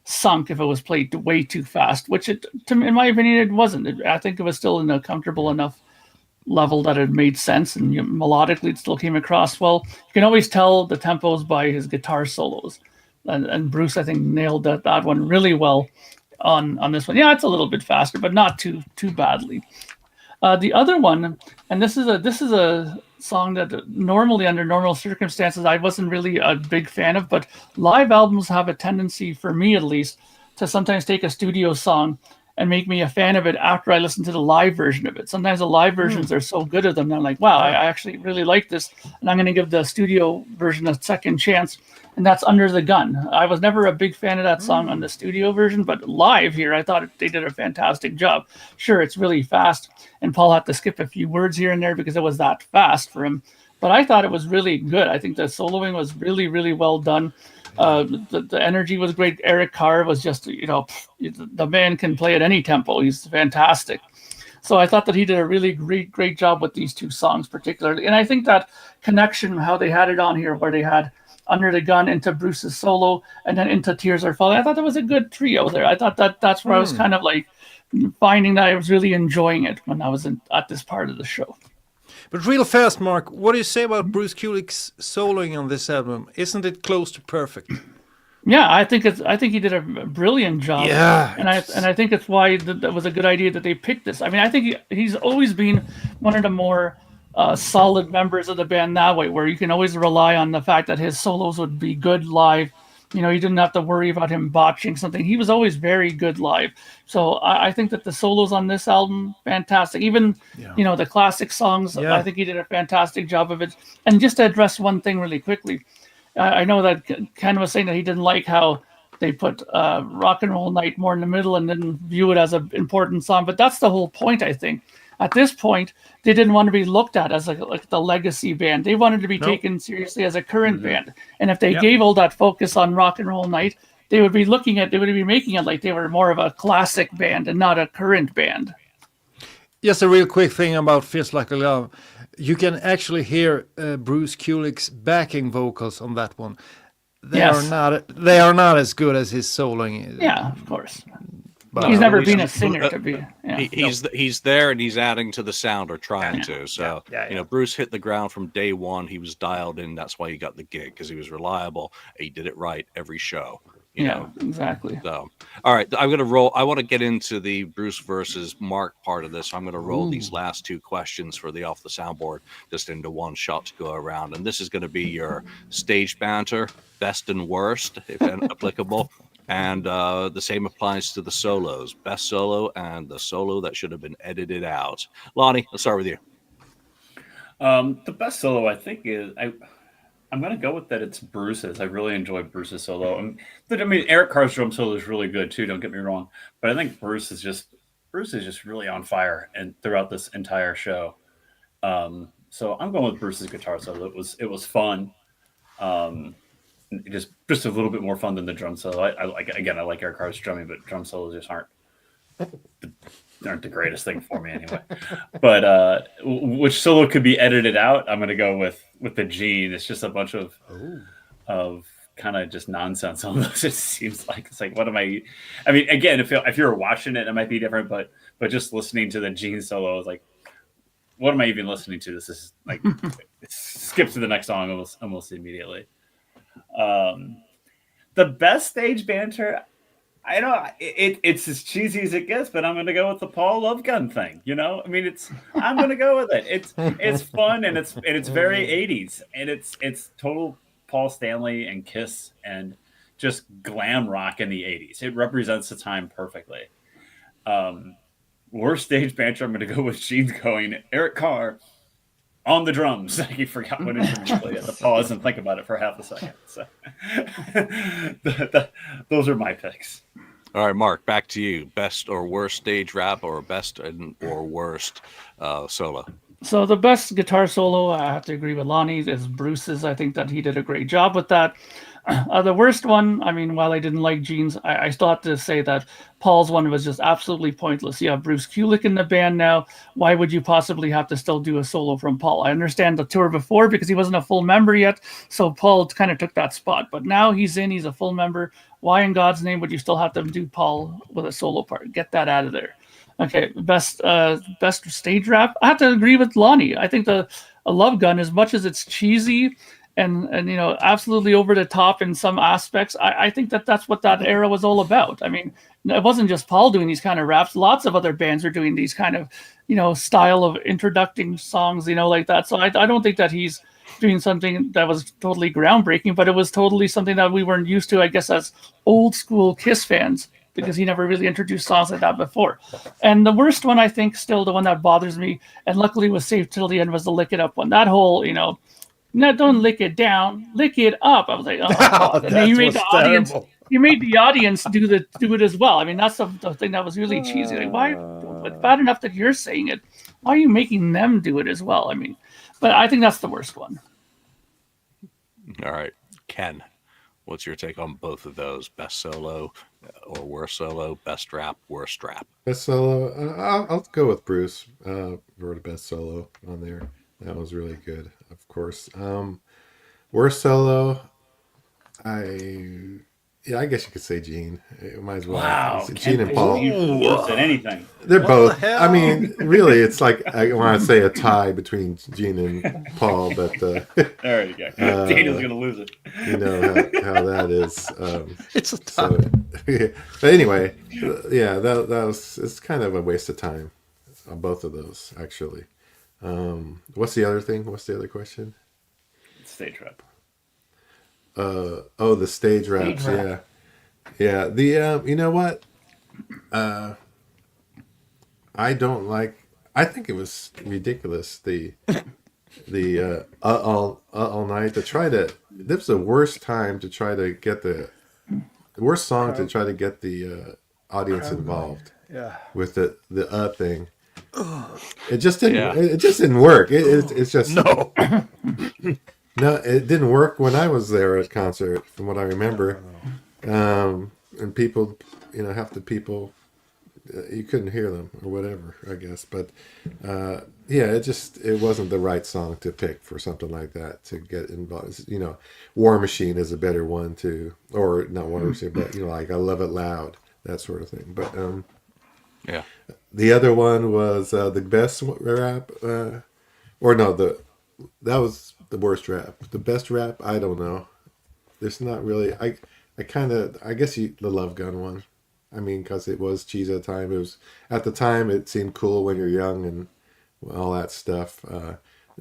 sunk if it was played way too fast, which in my opinion, it wasn't. I think it was still in a comfortable enough level that it made sense, and melodically it still came across well. You can always tell the tempos by his guitar solos, and Bruce, I think, nailed that one really well on this one. Yeah, it's a little bit faster, but not too badly. The other one, and this is a song that normally under normal circumstances I wasn't really a big fan of, but live albums have a tendency, for me at least, to sometimes take a studio song and make me a fan of it after I listen to the live version of it. Sometimes the live versions are so good of them, and I'm like, wow, I actually really like this, and I'm going to give the studio version a second chance. And that's Under the Gun. I was never a big fan of that song on the studio version, but live here, I thought they did a fantastic job. Sure, it's really fast, and Paul had to skip a few words here and there because it was that fast for him. But I thought it was really good. I think the soloing was really, really well done. The energy was great. Eric Carr was just, the man can play at any tempo. He's fantastic. So I thought that he did a really great job with these two songs particularly. And I think that connection, how they had it on here, where they had Under the Gun into Bruce's solo and then into Tears Are Falling, I thought that was a good trio there. I thought that's where I was kind of like finding that I was really enjoying it when I was at this part of the show. But real fast, Mark, what do you say about Bruce Kulick's soloing on this album? Isn't it close to perfect? Yeah, I think he did a brilliant job. Yeah, and I think it's why that was a good idea that they picked this. I mean, I think he's always been one of the more solid members of the band that way, where you can always rely on the fact that his solos would be good live. You didn't have to worry about him botching something. He was always very good live. So I think that the solos on this album, fantastic. Even, the classic songs, I think he did a fantastic job of it. And just to address one thing really quickly, I know that Ken was saying that he didn't like how they put Rock and Roll Night more in the middle and didn't view it as an important song. But that's the whole point, I think. At this point, they didn't want to be looked at as like the legacy band. They wanted to be taken seriously as a current band. And if they gave all that focus on Rock and Roll Night, they would be making it like they were more of a classic band and not a current band. Just a real quick thing about Feels Like a Love. You can actually hear Bruce Kulick's backing vocals on that one. They are not as good as his soloing. Yeah, of course. But he's never been a singer to be. He's there and he's adding to the sound or trying to. So Bruce hit the ground from day one. He was dialed in. That's why he got the gig, because he was reliable. He did it right every show. You know? Exactly. So, all right, I'm gonna roll. I want to get into the Bruce versus Mark part of this. So I'm gonna roll these last two questions for the Off the Soundboard just into one shot to go around, and this is going to be your stage banter, best and worst, if applicable. And the same applies to the solos, best solo and the solo that should have been edited out. Lonnie, let's start with you. The best solo, I think, is I'm going to go with that. It's Bruce's. I really enjoy Bruce's solo. I mean, Eric Carr's drum solo is really good too. Don't get me wrong, but I think Bruce is just really on fire and throughout this entire show. So I'm going with Bruce's guitar solo. It was fun. Just a little bit more fun than the drum solo. I like Eric Carr's drumming, but drum solos just aren't the greatest thing for me anyway. But which solo could be edited out? I'm gonna go with the Gene. It's just a bunch of kind of just nonsense almost. It seems like it's like, what am I mean, again, if you're watching it might be different, but just listening to the Gene solo is like, what am I even listening to? This is like skip to the next song almost immediately. The best stage banter, I know it's as cheesy as it gets, but I'm going to go with the Paul Love Gun thing. I mean, I'm going to go with it. It's fun and it's very 80s, and it's total Paul Stanley and Kiss and just glam rock in the 80s. It represents the time perfectly. Worst stage banter, I'm going to go with Gene's going Eric Carr on the drums. He forgot what instrument he played. I had to pause and think about it for half a second. So those are my picks. All right, Mark, back to you. Best or worst stage rap, or best or worst solo? So the best guitar solo, I have to agree with Lonnie, is Bruce's. I think that he did a great job with that. The worst one, I mean, while I didn't like Gene's, I still have to say that Paul's one was just absolutely pointless. You have Bruce Kulick in the band now. Why would you possibly have to still do a solo from Paul? I understand the tour before because he wasn't a full member yet, so Paul kind of took that spot. But now he's a full member. Why in God's name would you still have to do Paul with a solo part? Get that out of there. Okay, best stage rap. I have to agree with Lonnie. I think a Love Gun, as much as it's cheesy and absolutely over the top in some aspects, I think that's what that era was all about. I mean, it wasn't just Paul doing these kind of raps. Lots of other bands are doing these kind of style of introducing songs like that. So I don't think that he's doing something that was totally groundbreaking, but it was totally something that we weren't used to, I guess, as old school Kiss fans because he never really introduced songs like that before. And the worst one, I think, still the one that bothers me, and luckily was saved till the end, was the Lick It Up one. That whole, no, don't lick it down, lick it up. I was like, oh God. And then you made the audience. Terrible. You made the audience do it as well. I mean, that's the thing that was really cheesy. Like, why? It's bad enough that you're saying it. Why are you making them do it as well? I mean, but I think that's the worst one. All right, Ken, what's your take on both of those? Best solo or worst solo? Best rap, worst rap? Best solo. I'll go with Bruce for the best solo on there. That was really good, of course. Worst solo. I guess you could say Gene. It might as well. Wow, Gene and Paul. Worse than anything. They're What both. the hell? I mean, really, it's like I want to say a tie between Gene and Paul, but There you go. Daniel's gonna lose it. you know how that is. It's a tie. So, but anyway, yeah, that was. It's kind of a waste of time on both of those, actually. What's the other thing? What's the other question? Stage rap. The stage raps. Yeah. The you know what? I don't like. I think it was ridiculous. The all night to try to. This was the worst time to try to get the worst song to try to get the audience involved. Yeah. With the thing. It just didn't. Yeah. It just didn't work. It's just No. No, it didn't work when I was there at concert, from what I remember. And people, half the people, you couldn't hear them or whatever, I guess. But it wasn't the right song to pick for something like that to get involved. War Machine is a better one too, or not War Machine, but like I Love It Loud, that sort of thing. But Yeah. The other one was the best rap, that was the worst rap. The best rap, I don't know. There's not really. I guess the Love Gun one. I mean, because it was cheese at the time. It was at the time it seemed cool when you're young and all that stuff.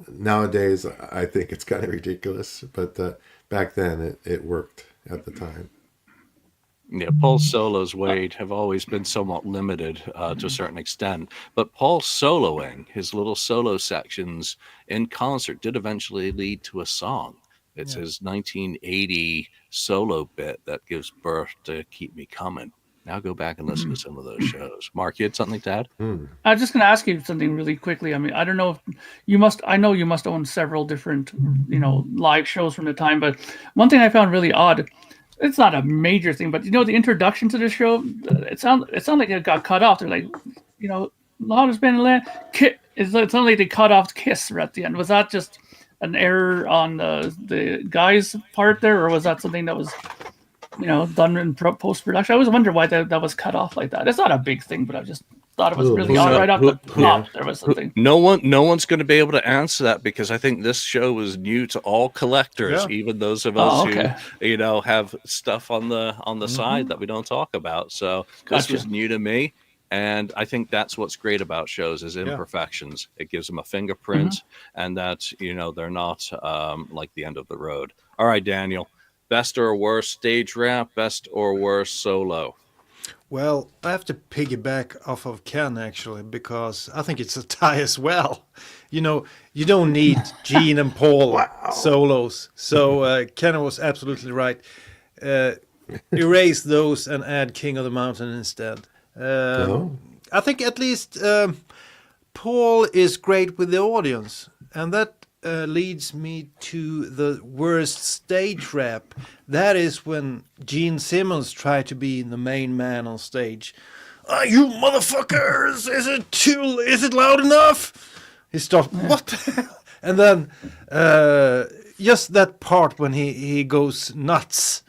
Nowadays, I think it's kind of ridiculous, but back then it worked at the time. Yeah, Paul's solos, Wade, have always been somewhat limited to a certain extent. But Paul soloing, his little solo sections in concert, did eventually lead to a song. It's his 1980 solo bit that gives birth to Keep Me Coming. Now go back and listen to some of those shows. Mark, you had something to add? I was just going to ask you something really quickly. I mean, I don't know if you must. I know you must own several different, live shows from the time. But one thing I found really odd. It's not a major thing, but the introduction to the show, it sounded like it got cut off. They're like, loudest band in the land. It sounded like they cut off Kiss right at the end. Was that just an error on the guy's part there, or was that something that was, done in post production? I always wonder why that was cut off like that. It's not a big thing, but I just thought it was really odd right off the top. There was something. No one's going to be able to answer that because I think this show is new to all collectors, even those of us who have stuff on the side that we don't talk about. So this was new to me, and I think that's what's great about shows is imperfections. It gives them a fingerprint, and that they're not like the end of the road. All right, Daniel, best or worst stage rap, best or worst solo. Well, I have to piggyback off of Ken, actually, because I think it's a tie as well. You don't need Gene and Paul solos. So Ken was absolutely right. Erase those and add King of the Mountain instead. I think at least Paul is great with the audience. And that leads me to the worst stage rap. That is when Gene Simmons tried to be the main man on stage. You motherfuckers! Is it loud enough? He stopped. What the hell? And then just that part when he goes nuts.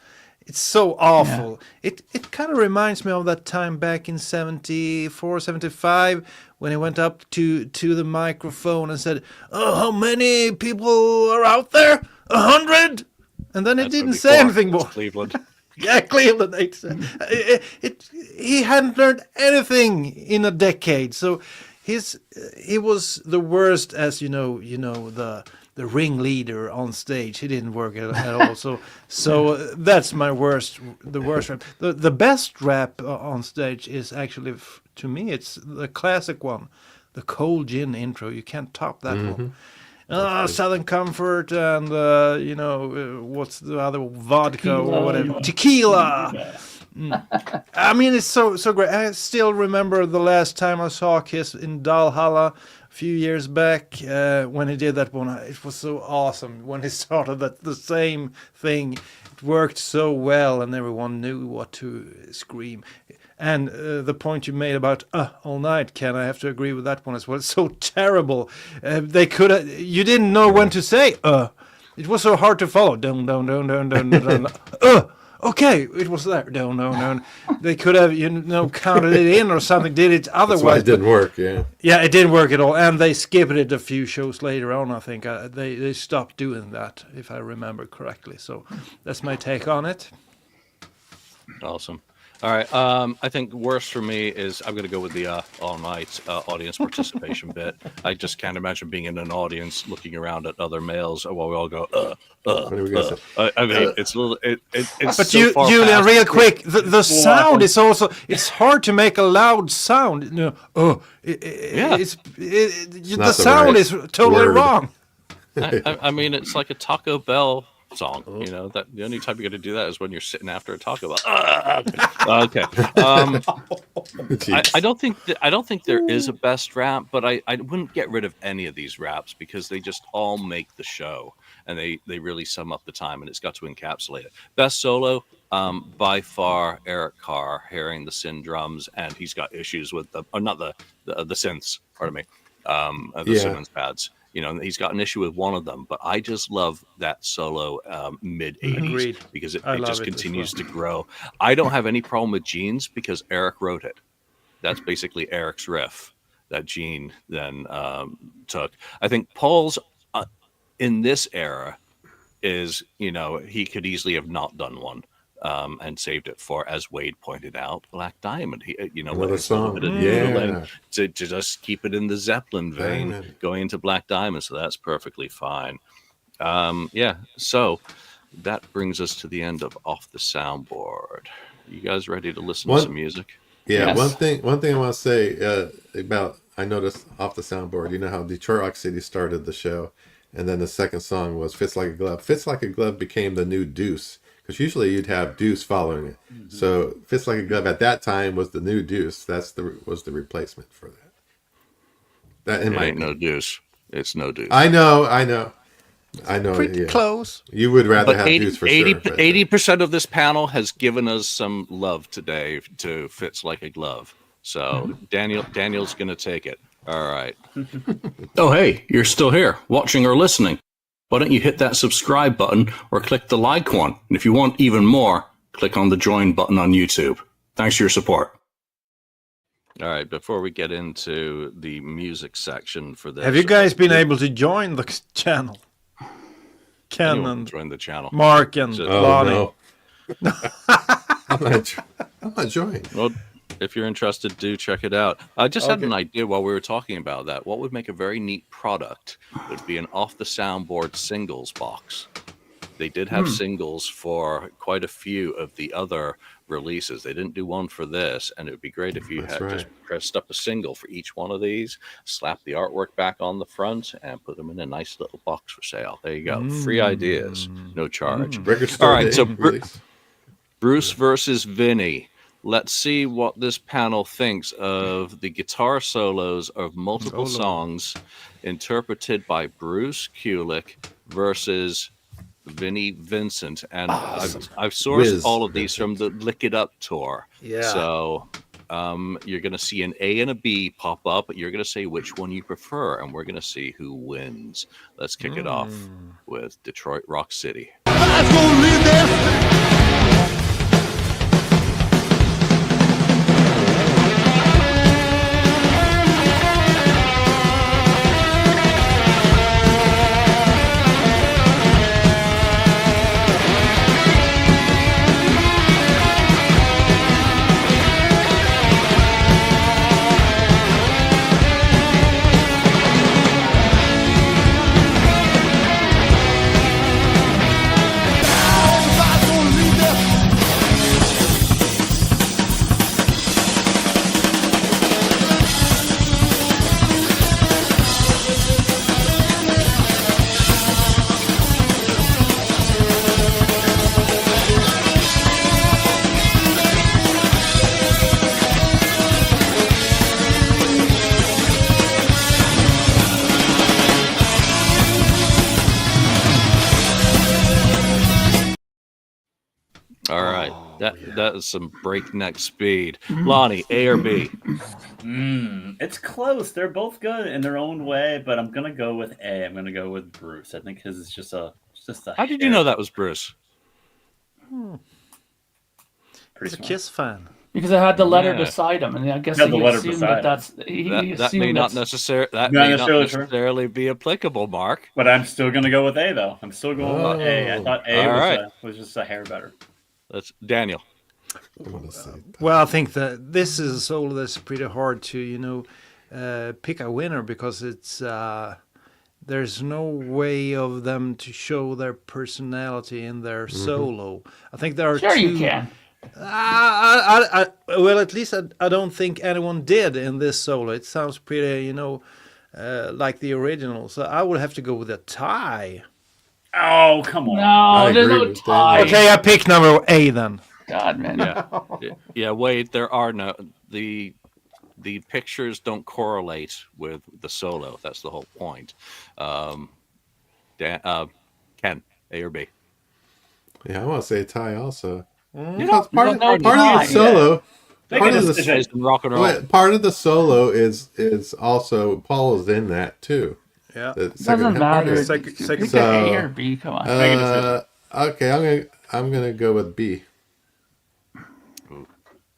It's so awful. Yeah. It kind of reminds me of that time back in 74, 75 when he went up to the microphone and said, "Oh, how many people are out there? 100?" And then he didn't say anything more. Cleveland. Yeah, Cleveland. He hadn't learned anything in a decade. So he was the worst, as the the ringleader on stage. He didn't work at all. So that's my worst. The worst rap. The best rap on stage is actually, to me, it's the classic one, the Cold Gin intro. You can't top that one. Southern Comfort and what's the other, vodka Tequila, or whatever, tequila. I mean, it's so great. I still remember the last time I saw Kiss in Dalhalla a few years back when he did that one. It was so awesome when he started the same thing. It worked so well, and everyone knew what to scream. And the point you made about all night, Ken, I have to agree with that one as well. It's so terrible. They could have. You didn't know when to say It was so hard to follow. Down, down, down, down, down, down. Okay, it was there. Down, down, down. They could have, counted it in or something. Did it otherwise? That's why it didn't work. Yeah. Yeah, it didn't work at all, and they skipped it a few shows later on. I think they stopped doing that, if I remember correctly. So that's my take on it. Awesome. All right. I think worst for me is I'm going to go with the all night audience participation bit. I just can't imagine being in an audience looking around at other males while we all go. What are we gonna say? I mean, it's a little. It's But so far Julian, past real it. quick, the sound is also. It's hard to make a loud sound. The not the sound right is totally word. wrong. I mean, it's like a Taco Bell song. That the only time you're going to do that is when you're sitting after a Taco Bell. Okay. I don't think there is a best rap, but I wouldn't get rid of any of these raps because they just all make the show and they really sum up the time, and it's got to encapsulate it. Best solo, by far, Eric Carr, hearing the Sin drums, and he's got issues with the synths. Pardon me, the Simmons pads. He's got an issue with one of them, but I just love that solo mid 80s Agreed. because it love just it as continues well. to grow. I don't have any problem with Gene's because Eric wrote it. That's basically Eric's riff that Gene then took. I think Paul's in this era is, he could easily have not done one. And saved it for, as Wade pointed out, Black Diamond. Another song. To just keep it in the Zeppelin vein, Diamond. going into Black Diamond. So that's perfectly fine. So that brings us to the end of Off the Soundboard. You guys ready to listen to some music? Yeah. Yes. One thing I want to say about, I noticed Off the Soundboard, you know how Detroit Rock City started the show, and then the second song was Fits Like a Glove. Fits Like a Glove became the new Deuce. Because usually you'd have Deuce following it. Mm-hmm. So Fits Like a Glove at that time was the new Deuce. Was the replacement for that. It ain't no Deuce. It's no Deuce. I know. Pretty close. You would rather have 80, Deuce for 80, sure. 80% of this panel has given us some love today to Fits Like a Glove. So Daniel's going to take it. All right. Oh, hey, you're still here, watching or listening. Why don't you hit that subscribe button or click the like one? And if you want even more, click on the join button on YouTube. Thanks for your support. All right, before we get into the music section for this. Have you guys been able to join the channel? Ken and join the channel. Mark and Lonnie. No. I'm not joining. Well, if you're interested, do check it out. I just had an idea while we were talking about that. What would make a very neat product would be an Off the Soundboard singles box. They did have singles for quite a few of the other releases. They didn't do one for this, and it would be great if you just pressed up a single for each one of these, slap the artwork back on the front, and put them in a nice little box for sale. There you go. Free ideas, no charge. Record store All right, so release. Bruce versus Vinnie. Let's see what this panel thinks of the guitar solos of multiple songs interpreted by Bruce Kulick versus Vinnie Vincent. And I've sourced all of these from the Lick It Up tour. Yeah. So you're going to see an A and a B pop up. You're going to say which one you prefer, and we're going to see who wins. Let's kick it off with Detroit Rock City. That is some breakneck speed. Lonnie, A or B? It's close. They're both good in their own way, but I'm gonna go with A. I'm gonna go with Bruce. I think his is just a How did you know that was Bruce? He's a Kiss fan. Because I had the letter beside him, and I guess he assumed that may not necessarily be applicable, Mark. But I'm still going to go with A, though. I'm still going with A. I thought A was just a hair better. That's Daniel. Well, I think that this is a solo that's pretty hard to, pick a winner because it's there's no way of them to show their personality in their solo. I think there are two. Sure, you can. Well, at least I don't think anyone did in this solo. It sounds pretty, like the original. So I would have to go with a tie. Oh, come on. No, there's no tie. Okay, I pick number A then. God, man. Yeah. Wait, there are no the pictures don't correlate with the solo. That's the whole point. Ken, A or B? Yeah, I want to say tie also. Part of the solo, part of the solo is also Paul is in that too. Yeah, it doesn't matter. Second, A or B. Come on. Okay, I'm gonna go with B.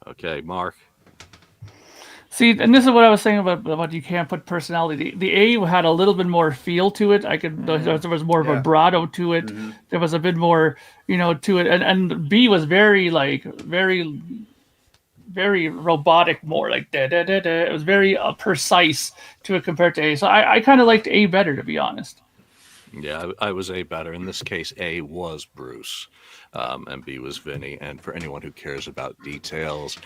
Okay, Mark. See, and this is what I was saying about you can't put personality. The A had a little bit more feel to it. There was more vibrato to it. Mm-hmm. There was a bit more, to it. And B was very robotic, more like da da da da. It was very precise to it compared to A. So I kind of liked A better, to be honest. Yeah, I was A better. In this case, A was Bruce, and B was Vinnie. And for anyone who cares about details,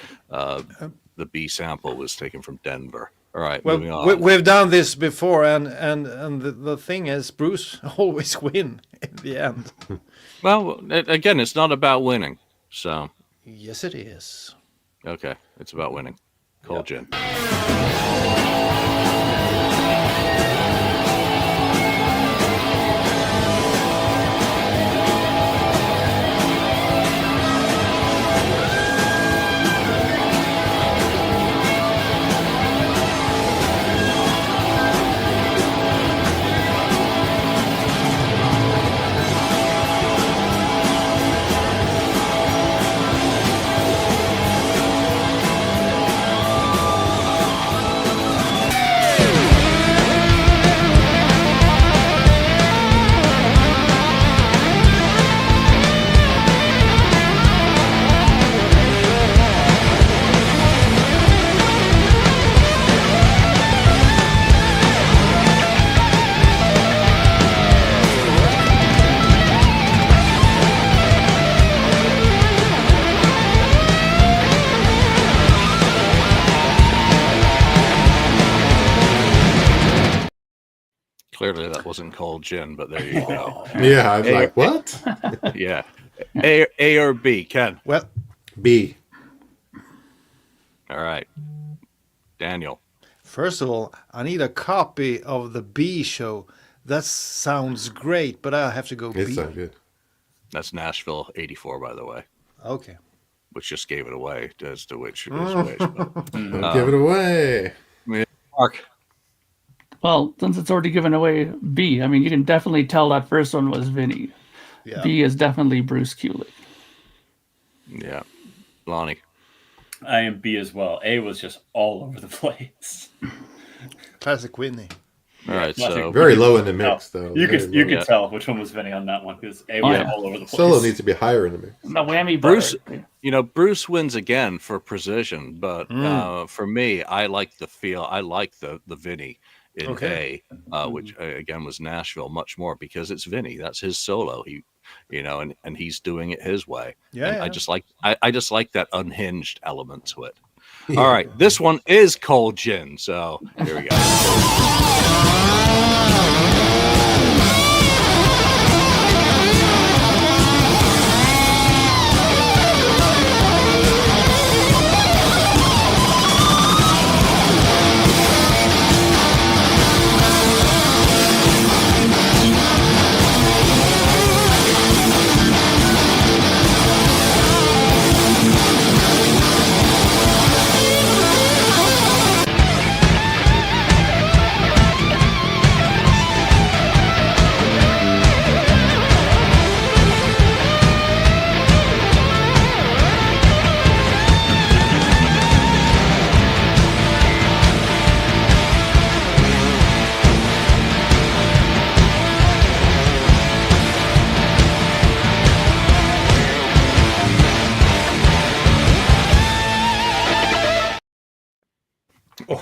the B sample was taken from Denver. All right, moving on. We've done this before, and the thing is, Bruce always win in the end. Well, again, it's not about winning. So. Yes, it is. Okay, it's about winning. Cold gin. Clearly, that wasn't cold gin, but there you go. Yeah, I was like, what? Yeah. A or B, Ken? Well, B. All right. Daniel? First of all, I need a copy of the B show. That sounds great, but I have to go B. It's not good. That's Nashville 84, by the way. Okay. Which just gave it away as to which is which. But, don't give it away. Mark? Well, since it's already given away, B. I mean, you can definitely tell that first one was Vinnie. Yeah. B is definitely Bruce Kulick. Yeah. Lonnie? I am B as well. A was just all over the place. Classic Whitney. All right, so very low in the mix, though. You could tell which one was Vinnie on that one because A was all over the place. Solo needs to be higher in the mix. The whammy Bruce, Bruce wins again for precision, but for me, I like the feel. I like the Vinnie in A, which again was Nashville much more because it's Vinnie. That's his solo. He, and he's doing it his way. Yeah, and I just like that unhinged element to it. Yeah. All right, this one is cold gin, so here we go.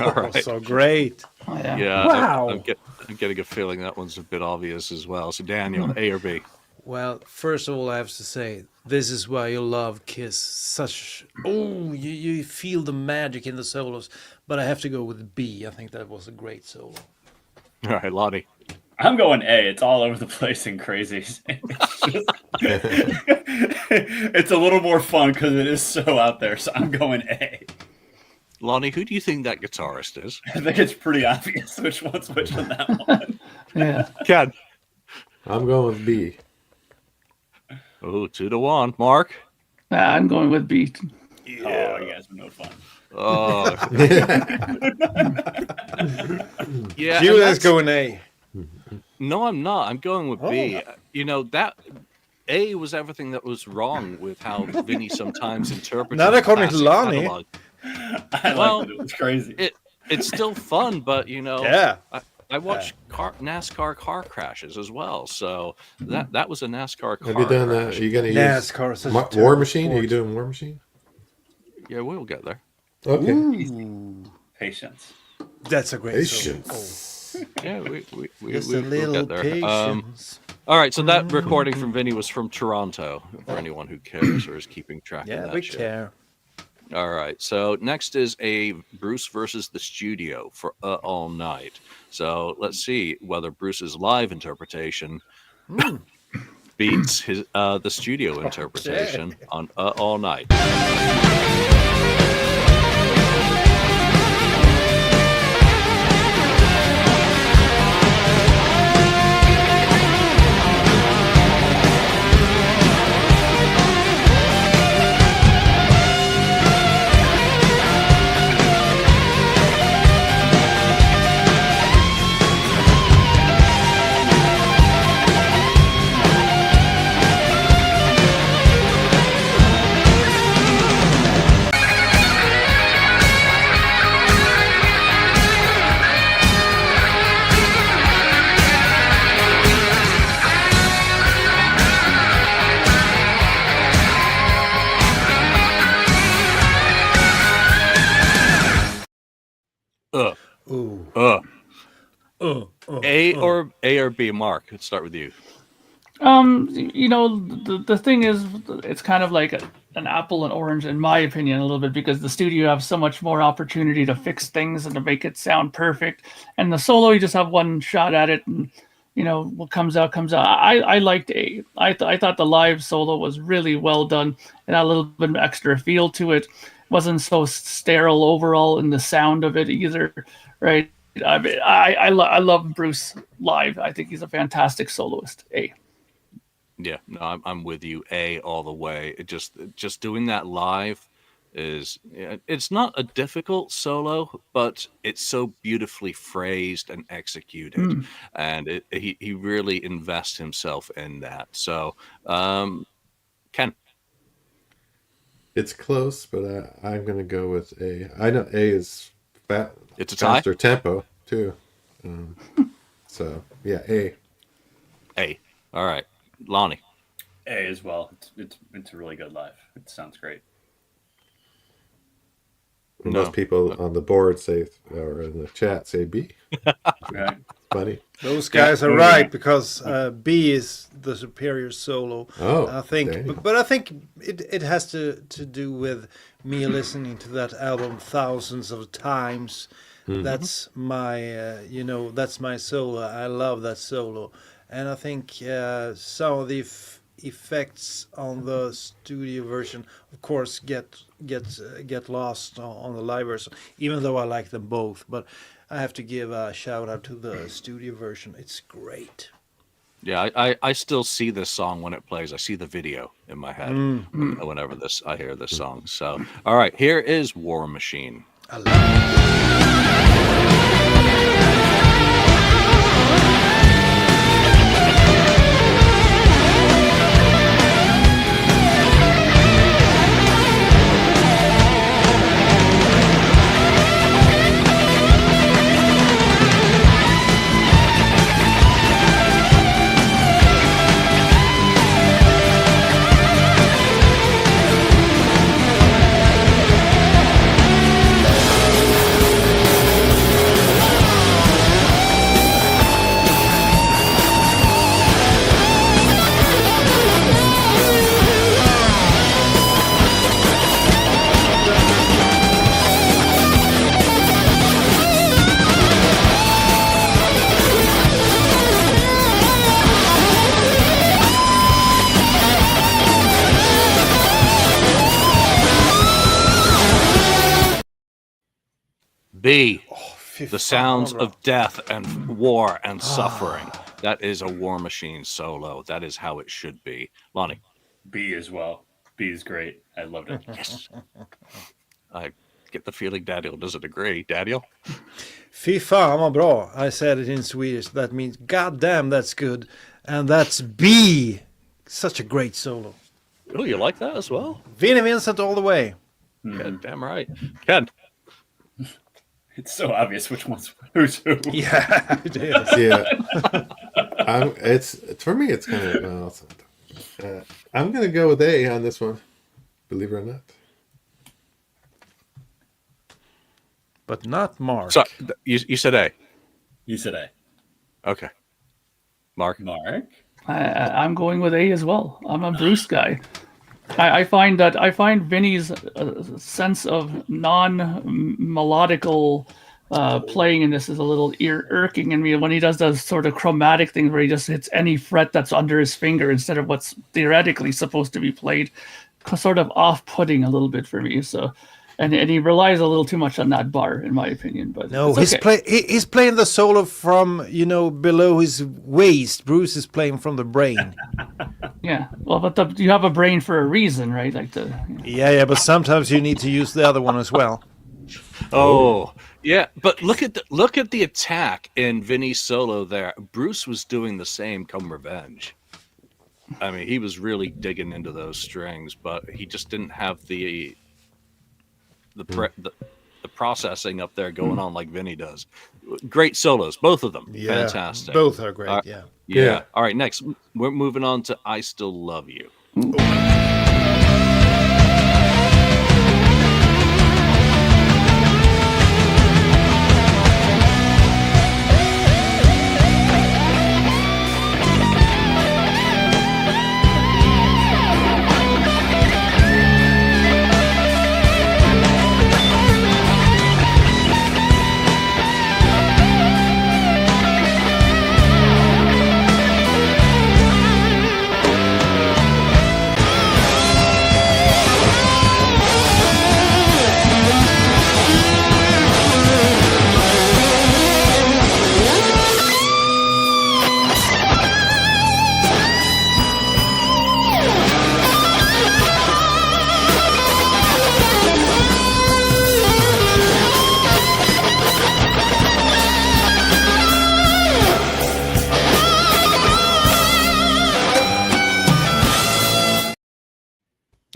All right. So great. Oh, yeah. Yeah. Wow. I'm getting a feeling that one's a bit obvious as well. So Daniel, A or B? Well, first of all, I have to say, this is why you love Kiss. You feel the magic in the solos. But I have to go with B. I think that was a great solo. All right, Lonnie. I'm going A. It's all over the place and crazy. It's a little more fun because it is so out there. So I'm going A. Lonnie, who do you think that guitarist is? I think it's pretty obvious which one's which on that one. Yeah. Ken. I'm going with B. Oh, 2-1. Mark. I'm going with B. Oh, you guys are no fun. Oh. Yeah. You and let's that's- go in A. No, I'm not. I'm going with B. You know, that A was everything that was wrong with how Vinny sometimes interprets. Not his according to classic Lonnie. catalog. I Well, liked it. It was crazy. It's still fun, but you know, Yeah. I watch NASCAR car crashes as well. So that was a NASCAR car Have you done that? crash. Are you going to NASCAR is use such a War terrible Machine? Are you sport. doing War Machine? Yeah, we'll get there. Okay. Patience. That's a great solo. Patience. Yeah, we Just we'll a little get there. patience. All right, so that recording from Vinny was from Toronto, for anyone who cares or is keeping track of Yeah, that we shit. care. All right, so next is a Bruce versus the studio for All Night. So let's see whether Bruce's live interpretation beats his the studio interpretation on All Night. Ooh. A or B, Mark? Let's start with you. You know, the thing is, it's kind of like an apple and orange, in my opinion, a little bit, because the studio have so much more opportunity to fix things and to make it sound perfect. And the solo, you just have one shot at it, and you know what comes out comes out. I liked A. I thought the live solo was really well done. It had a little bit of extra feel to it. Wasn't so sterile overall in the sound of it either, right? I mean, I love Bruce live. I think he's a fantastic soloist. A. Yeah, no, I'm with you. A all the way. It just doing that live is, it's not a difficult solo, but it's so beautifully phrased and executed, and he really invests himself in that. So, Ken. It's close, but I'm going to go with A. I know A is It's a tie? faster tempo, too. So, yeah, A. A. All right, Lonnie. A as well. It's a really good live. It sounds great. Most people on the board say, or in the chat, say B. Right? Funny. Those guys are right, because B is the superior solo. Oh, I think, dang. but I think it has to do with me listening to that album thousands of times. That's my that's my solo. I love that solo, and I think some of the effects on the studio version, of course, get lost on the live version. Even though I like them both, but I have to give a shout out to the studio version. It's great. Yeah, I still see this song when it plays. I see the video in my head whenever I hear this song. So, all right, here is War Machine. I love it. B. Fy The fan sounds vad bra. of death and war and suffering. That is a War Machine solo. That is how it should be. Lonnie. B as well. B is great. I loved it. Yes. I get the feeling Daniel doesn't agree. Daniel? Fy fan vad bra. I said it in Swedish. That means God damn, that's good. And that's B. Such a great solo. Oh, you like that as well? Vinnie Vincent all the way. Yeah, damn right. Ken? It's so obvious which one's who's who. Yeah, it is. Yeah, it's for me. It's kind of I'm gonna go with A on this one. Believe it or not. But not Mark. So, you said A. You said A. Okay. Mark? Mark. I'm going with A as well. I'm a Bruce guy. I find Vinny's sense of non-melodical playing in this is a little irking in me when he does those sort of chromatic things where he just hits any fret that's under his finger instead of what's theoretically supposed to be played, sort of off-putting a little bit for me. So, and he relies a little too much on that bar, in my opinion. But No, it's okay. he's playing the solo from, below his waist. Bruce is playing from the brain. Yeah, well, but you have a brain for a reason, right? Like Yeah, but sometimes you need to use the other one as well. Oh, yeah. But look at the attack in Vinny's solo there. Bruce was doing the same come Revenge. I mean, he was really digging into those strings, but he just didn't have the processing up there going on like Vinny does. Great solos, both of them. Yeah, Fantastic. both are great. Yeah. Yeah. All right, next we're moving on to I Still Love You.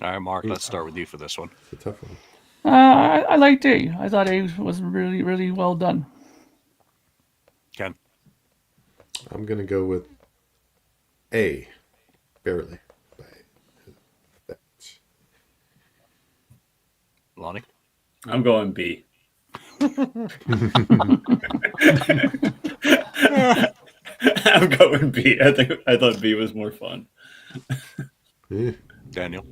All right, Mark, let's start with you for this one. It's a tough one. I liked A. I thought A was really, really well done. Ken? I'm gonna go with A. Barely. By that. Lonnie? I'm going B. I'm going B. I thought B was more fun. Yeah. Daniel?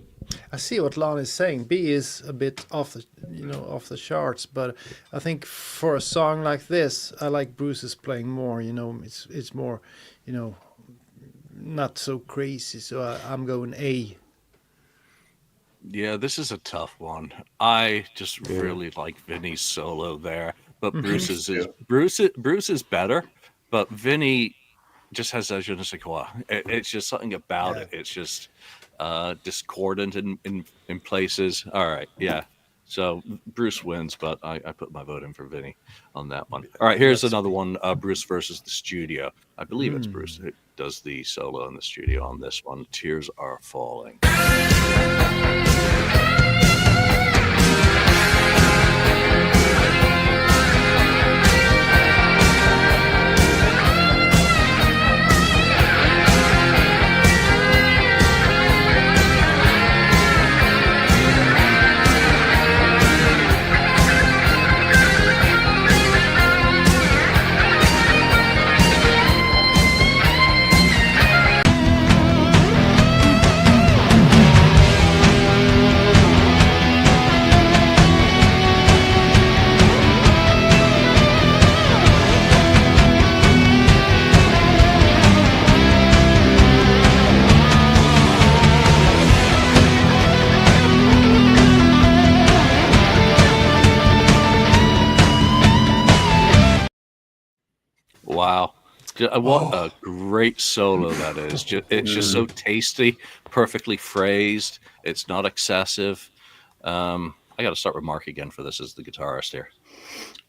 I see what Lon is saying. B is a bit off the charts, but I think for a song like this, I like Bruce's playing more. It's more, not so crazy. So I'm going A. Yeah, this is a tough one. I just really like Vinny's solo there, but Bruce's is better. But Vinny just has that je ne sais quoi. It's just something about it. It's just discordant in places. All right, yeah. So Bruce wins, but I put my vote in for Vinny on that one. All right, here's another one. Bruce versus the studio. I believe it's Bruce who does the solo in the studio on this one. Tears Are Falling. Wow. What a great solo that is. It's just so tasty, perfectly phrased. It's not excessive. I got to start with Mark again for this as the guitarist here.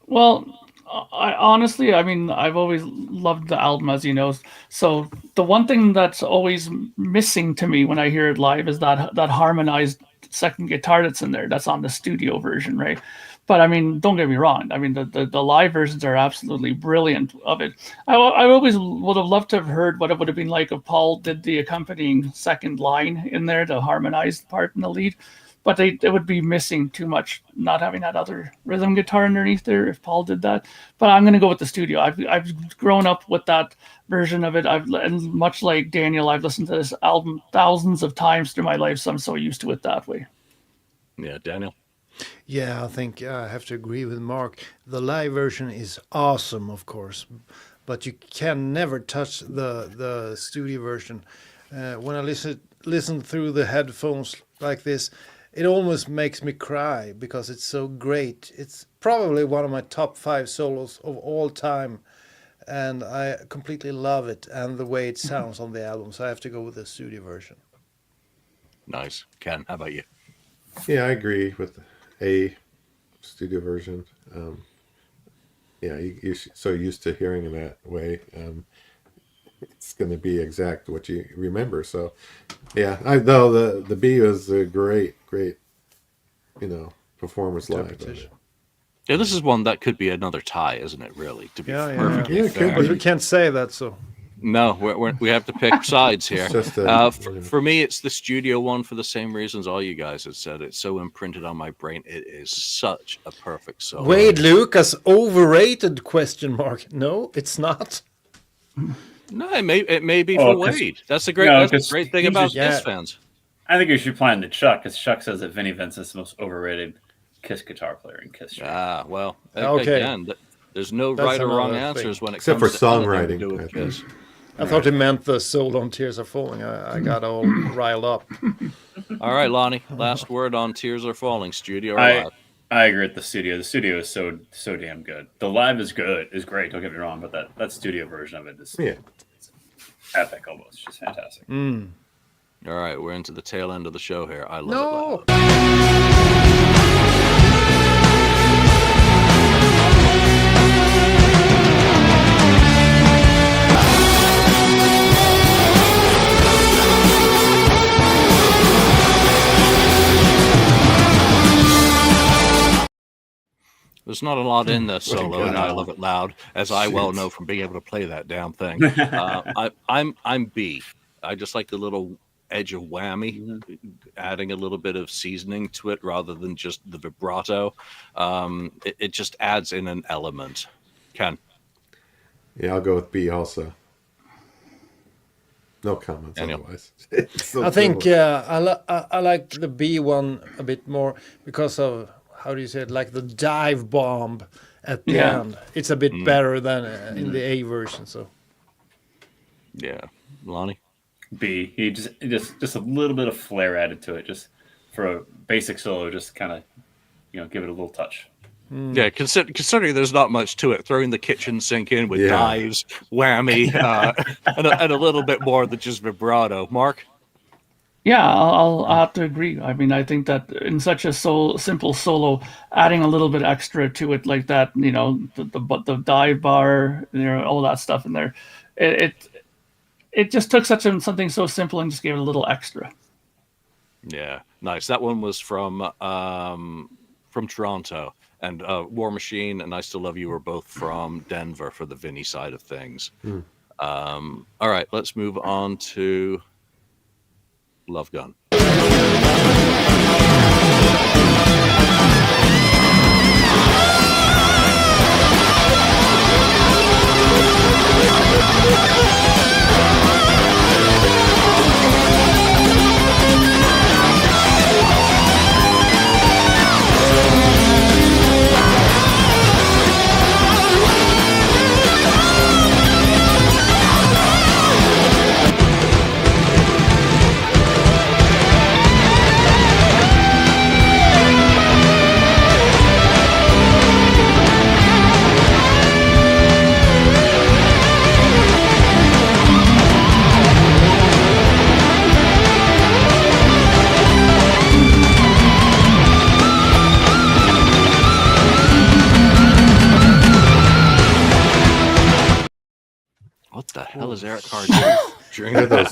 Well, I honestly, I mean, I've always loved the album, as you know. So the one thing that's always missing to me when I hear it live is that harmonized second guitar that's in there. That's on the studio version, right? But I mean, don't get me wrong. I mean, the live versions are absolutely brilliant of it. I always would have loved to have heard what it would have been like if Paul did the accompanying second line in there, the harmonized part in the lead. But it would be missing too much, not having that other rhythm guitar underneath there if Paul did that. But I'm going to go with the studio. I've grown up with that version of it. And much like Daniel, I've listened to this album thousands of times through my life, so I'm so used to it that way. Yeah, Daniel? Yeah, I think I have to agree with Mark. The live version is awesome, of course, but you can never touch the studio version. When I listen through the headphones like this, it almost makes me cry because it's so great. It's probably one of my top 5 solos of all time, and I completely love it and the way it sounds on the album. So I have to go with the studio version. Nice. Ken, how about you? Yeah, I agree with a studio version. Yeah, you're so used to hearing it that way. It's going to be exact what you remember. So, yeah, though the B was a great, performance live. Yeah, this is one that could be another tie, isn't it? Really, to be perfectly Yeah, it could fair. But we can't say that, so. No, we have to pick sides here. It's just for me, it's the studio one for the same reasons all you guys have said. It's so imprinted on my brain. It is such a perfect solo. Wade Lucas, overrated, question mark. No, it's not. No, it may be for Wade. That's the great thing about Kiss fans. I think you should play on the Chuck, because Chuck says that Vinnie Vincent's the most overrated Kiss guitar player in Kiss. Well, okay. Again, there's no right or wrong answers when it Except comes for to songwriting, anything to do with I think. Kiss. I thought it meant the solo on Tears Are Falling. I got all riled up. All right, Lonnie, last word on Tears Are Falling, studio or I live? I agree with the studio. The studio is so damn good. The live is great. Don't get me wrong, but that studio version of it is it's epic almost. Just fantastic. All right, we're into the tail end of the show here. I love it. There's not a lot in the solo, and I love it loud, as I well know from being able to play that damn thing. I'm B. I just like the little edge of whammy, adding a little bit of seasoning to it rather than just the vibrato. It just adds in an element. Ken? Yeah, I'll go with B also. No comments Daniel. otherwise. I think I like the B one a bit more because of, how do you say it, like the dive bomb at the end. It's a bit better than in the A version. So Yeah. Lonnie? B. He just a little bit of flair added to it, just for a basic solo, just kind of give it a little touch. Yeah, considering there's not much to it, throwing the kitchen sink in with dives, whammy, and a little bit more than just vibrato. Mark? Yeah, I'll have to agree. I mean, I think that in such a simple solo, adding a little bit extra to it like that, the dive bar, all that stuff in there, it just took something so simple and just gave it a little extra. Yeah, nice. That one was from Toronto, and War Machine and I Still Love You were both from Denver for the Vinnie side of things. All right, let's move on to Love Gun. What the hell is Eric Carr doing? Hear those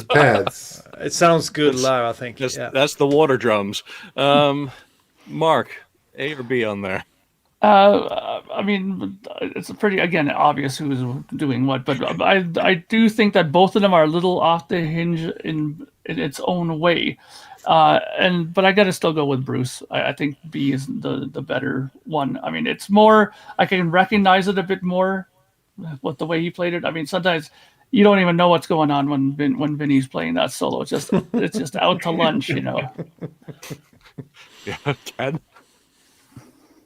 pads. It sounds good live, I think. That's the water drums. Mark, A or B on there? I mean, it's pretty, again, obvious who's doing what, but I do think that both of them are a little off the hinge in its own way. But I got to still go with Bruce. I think B is the better one. I mean, it's more, I can recognize it a bit more with the way he played it. I mean, sometimes you don't even know what's going on when Vinny's playing that solo. It's just out to lunch, you know. Yeah, Ken?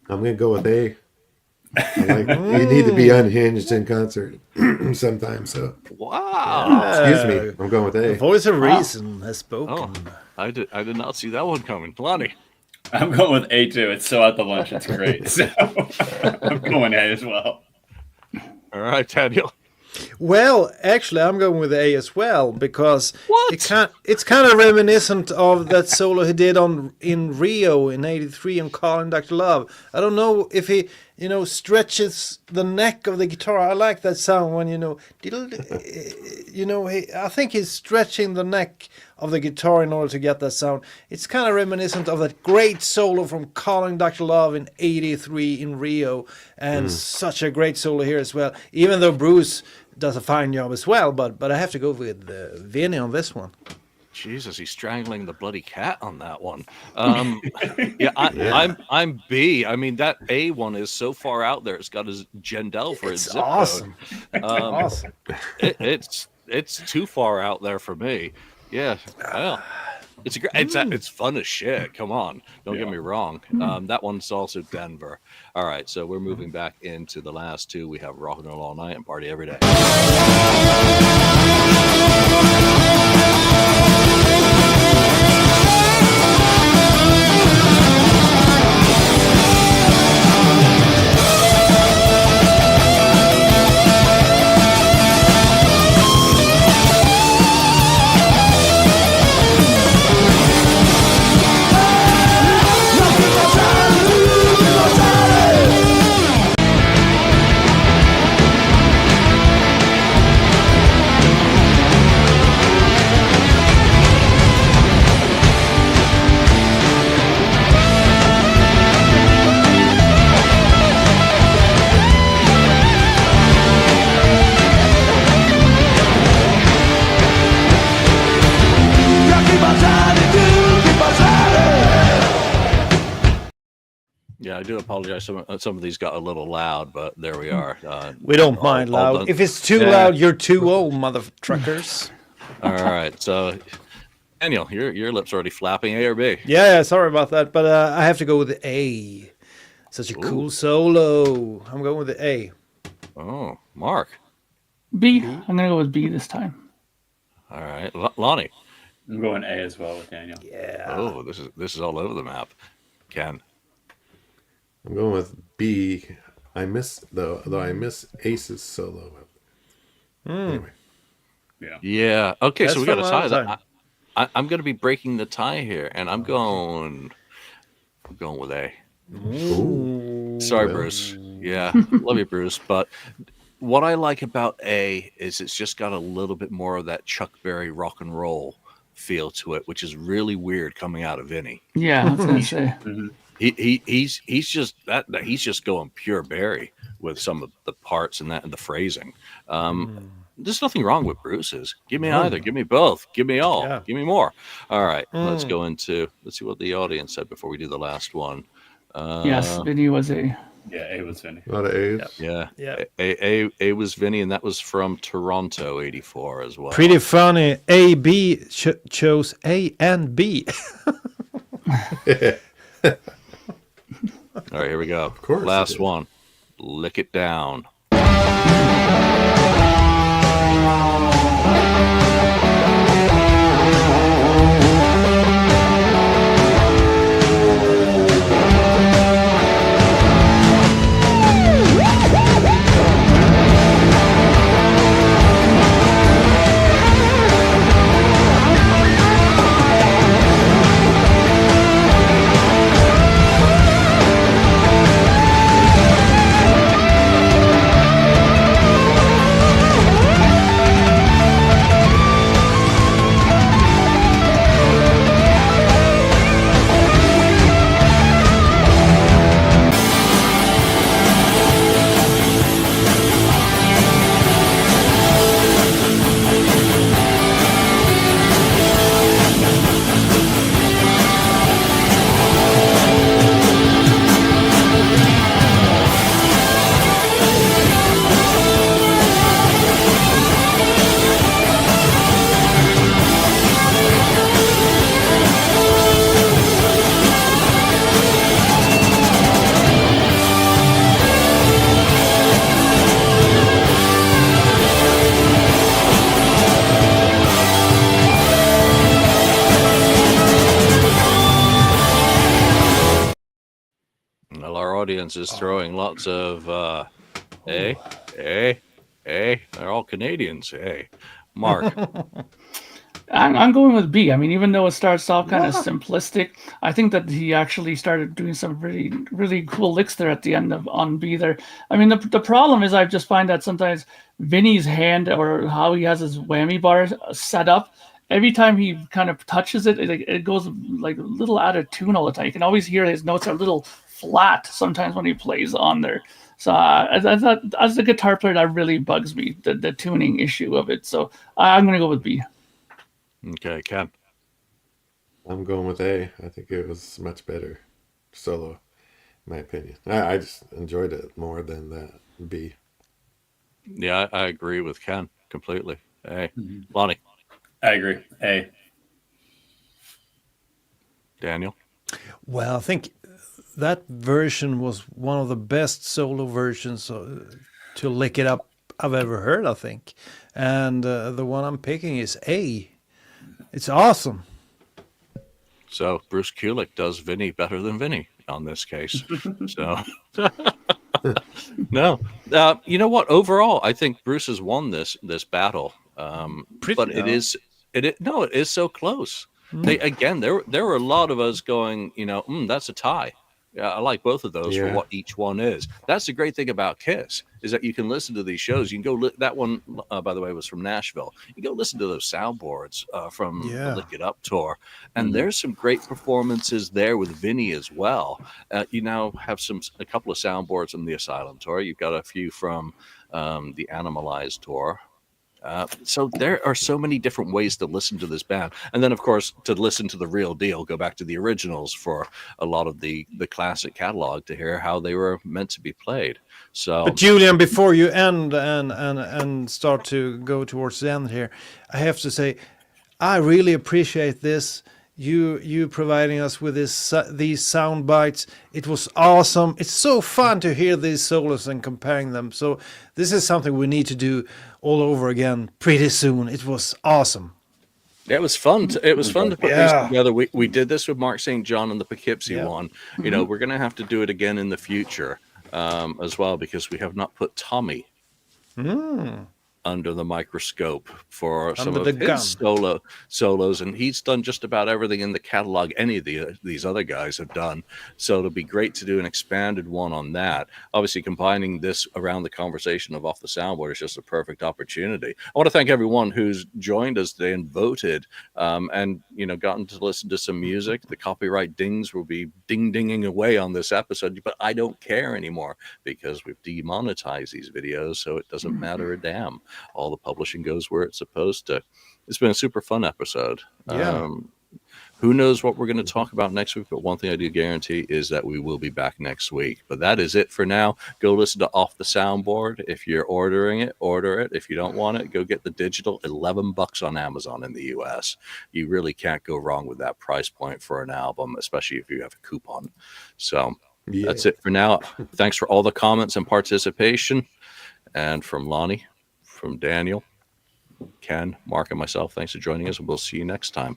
I'm going to go with A. You need to be unhinged in concert sometimes. So. Wow. Excuse me. I'm going with A. The voice of reason has spoken. Oh, I did not see that one coming. Lonnie? I'm going with A too. It's so out the lunch. It's great. So I'm going A as well. All right, Daniel. Well, actually, I'm going with A as well because it's kind of reminiscent of that solo he did in Rio in '83 on Calling Dr. Love. I don't know if he, stretches the neck of the guitar. I like that sound when I think he's stretching the neck of the guitar in order to get that sound. It's kind of reminiscent of that great solo from Calling Dr. Love in '83 in Rio, and such a great solo here as well. Even though Bruce does a fine job as well, but I have to go with Vinnie on this one. Jesus, he's strangling the bloody cat on that one. I'm B. I mean, that A one is so far out there. It's got his Jendel for his zip awesome. code. Awesome. It's too far out there for me. Yeah. Well, it's fun as shit. Come on, don't get me wrong. That one's also Denver. All right, so we're moving back into the last two. We have Rock and Roll All Night and Party Every Day. Yeah, I do apologize. Some of these got a little loud, but there we are. We don't mind loud. If it's too loud, you're too old, mother truckers. All right, so Daniel, your lips already flapping. A or B? Yeah, sorry about that, but I have to go with the A. Such a cool solo. I'm going with the A. Oh, Mark. B. I'm gonna go with B this time. All right, Lonnie. I'm going A as well with Daniel. Yeah. Oh, this is all over the map. Ken. I'm going with B. I miss Ace's solo. Anyway. Yeah. Okay, That's so we got a tie. time. I'm going to be breaking the tie here, and I'm going with A. Ooh. Sorry, Bruce. Yeah, love you, Bruce. But what I like about A is it's just got a little bit more of that Chuck Berry rock and roll feel to it, which is really weird coming out of Vinny. Yeah, I was gonna say. He's just going pure Barry with some of the parts and the phrasing. There's nothing wrong with Bruce's. Give me either. Give me both. Give me all. Yeah. Give me more. All right. Let's see what the audience said before we do the last one. Yes, Vinny was A. Yeah, A was Vinny. A lot of A's. Yeah. Yeah. A was Vinny, and that was from Toronto, 84 as well. Pretty funny. A, B chose A and B. All right, here we go. Of course Last one. Lick It Down. audience is throwing lots of they're all Canadians. Hey, Mark. I'm going with B. I mean, even though it starts off kind of simplistic, I think that he actually started doing some really, really cool licks there at the end on B there. I mean, the problem is I just find that sometimes Vinny's hand or how he has his whammy bar set up, every time he kind of touches it, it goes like a little out of tune all the time. You can always hear his notes are a little flat sometimes when he plays on there. So I thought, as a guitar player, that really bugs me, the tuning issue of it. So I'm going to go with B. Okay, Ken. I'm going with A. I think it was much better solo, in my opinion. I just enjoyed it more than that B. Yeah, I agree with Ken completely. A. Lonnie. I agree. A. Daniel. Well, I think that version was one of the best solo versions to lick it up I've ever heard, I think. And the one I'm picking is A. It's awesome. So Bruce Kulick does Vinny better than Vinny on this case. So no, you know what? Overall, I think Bruce has won this battle. But it is so close. There were a lot of us going, that's a tie. Yeah, I like both of those for what each one is. That's the great thing about Kiss, is that you can listen to these shows. You can go that one, by the way, was from Nashville. You go listen to those soundboards from the Lick It Up tour, and there's some great performances there with Vinny as well. You now have a couple of soundboards from the Asylum tour. You've got a few from the Animalized tour. So there are so many different ways to listen to this band. And then, of course, to listen to the real deal, go back to the originals for a lot of the classic catalog to hear how they were meant to be played. So, but Julian, before you end and start to go towards the end here, I have to say, I really appreciate this. You providing us with these sound bites. It was awesome. It's so fun to hear these solos and comparing them. So this is something we need to do all over again pretty soon. It was awesome. It was fun. It was fun to put these together. We did this with Mark St. John and the Poughkeepsie one. We're going to have to do it again in the future as well, because we have not put Tommy under the microscope for some of his solos, and he's done just about everything in the catalog any of these other guys have done. So it'll be great to do an expanded one on that. Obviously, combining this around the conversation of Off the Soundboard is just a perfect opportunity. I want to thank everyone who's joined us today and voted, and gotten to listen to some music. The copyright dings will be dinging away on this episode, but I don't care anymore because we've demonetized these videos, so it doesn't matter a damn. All the publishing goes where it's supposed to. It's been a super fun episode. Who knows what we're going to talk about next week, but one thing I do guarantee is that we will be back next week. But that is it for now. Go listen to Off the Soundboard. If you're ordering it, order it. If you don't want it, go get the digital. $11 on Amazon in the US. You really can't go wrong with that price point for an album, especially if you have a coupon. So that's it for now. Thanks for all the comments and participation. And from Lonnie, from Daniel, Ken, Mark, and myself, thanks for joining us, and we'll see you next time.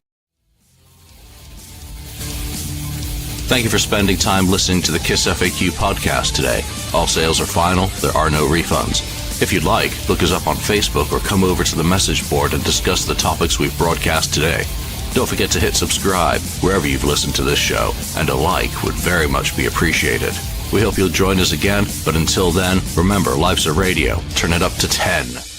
Thank you for spending time listening to the KissFAQ podcast today. All sales are final. There are no refunds. If you'd like, look us up on Facebook or come over to the message board and discuss the topics we've broadcast today. Don't forget to hit subscribe wherever you've listened to this show, and a like would very much be appreciated. We hope you'll join us again, but until then, remember, life's a radio. Turn it up to 10.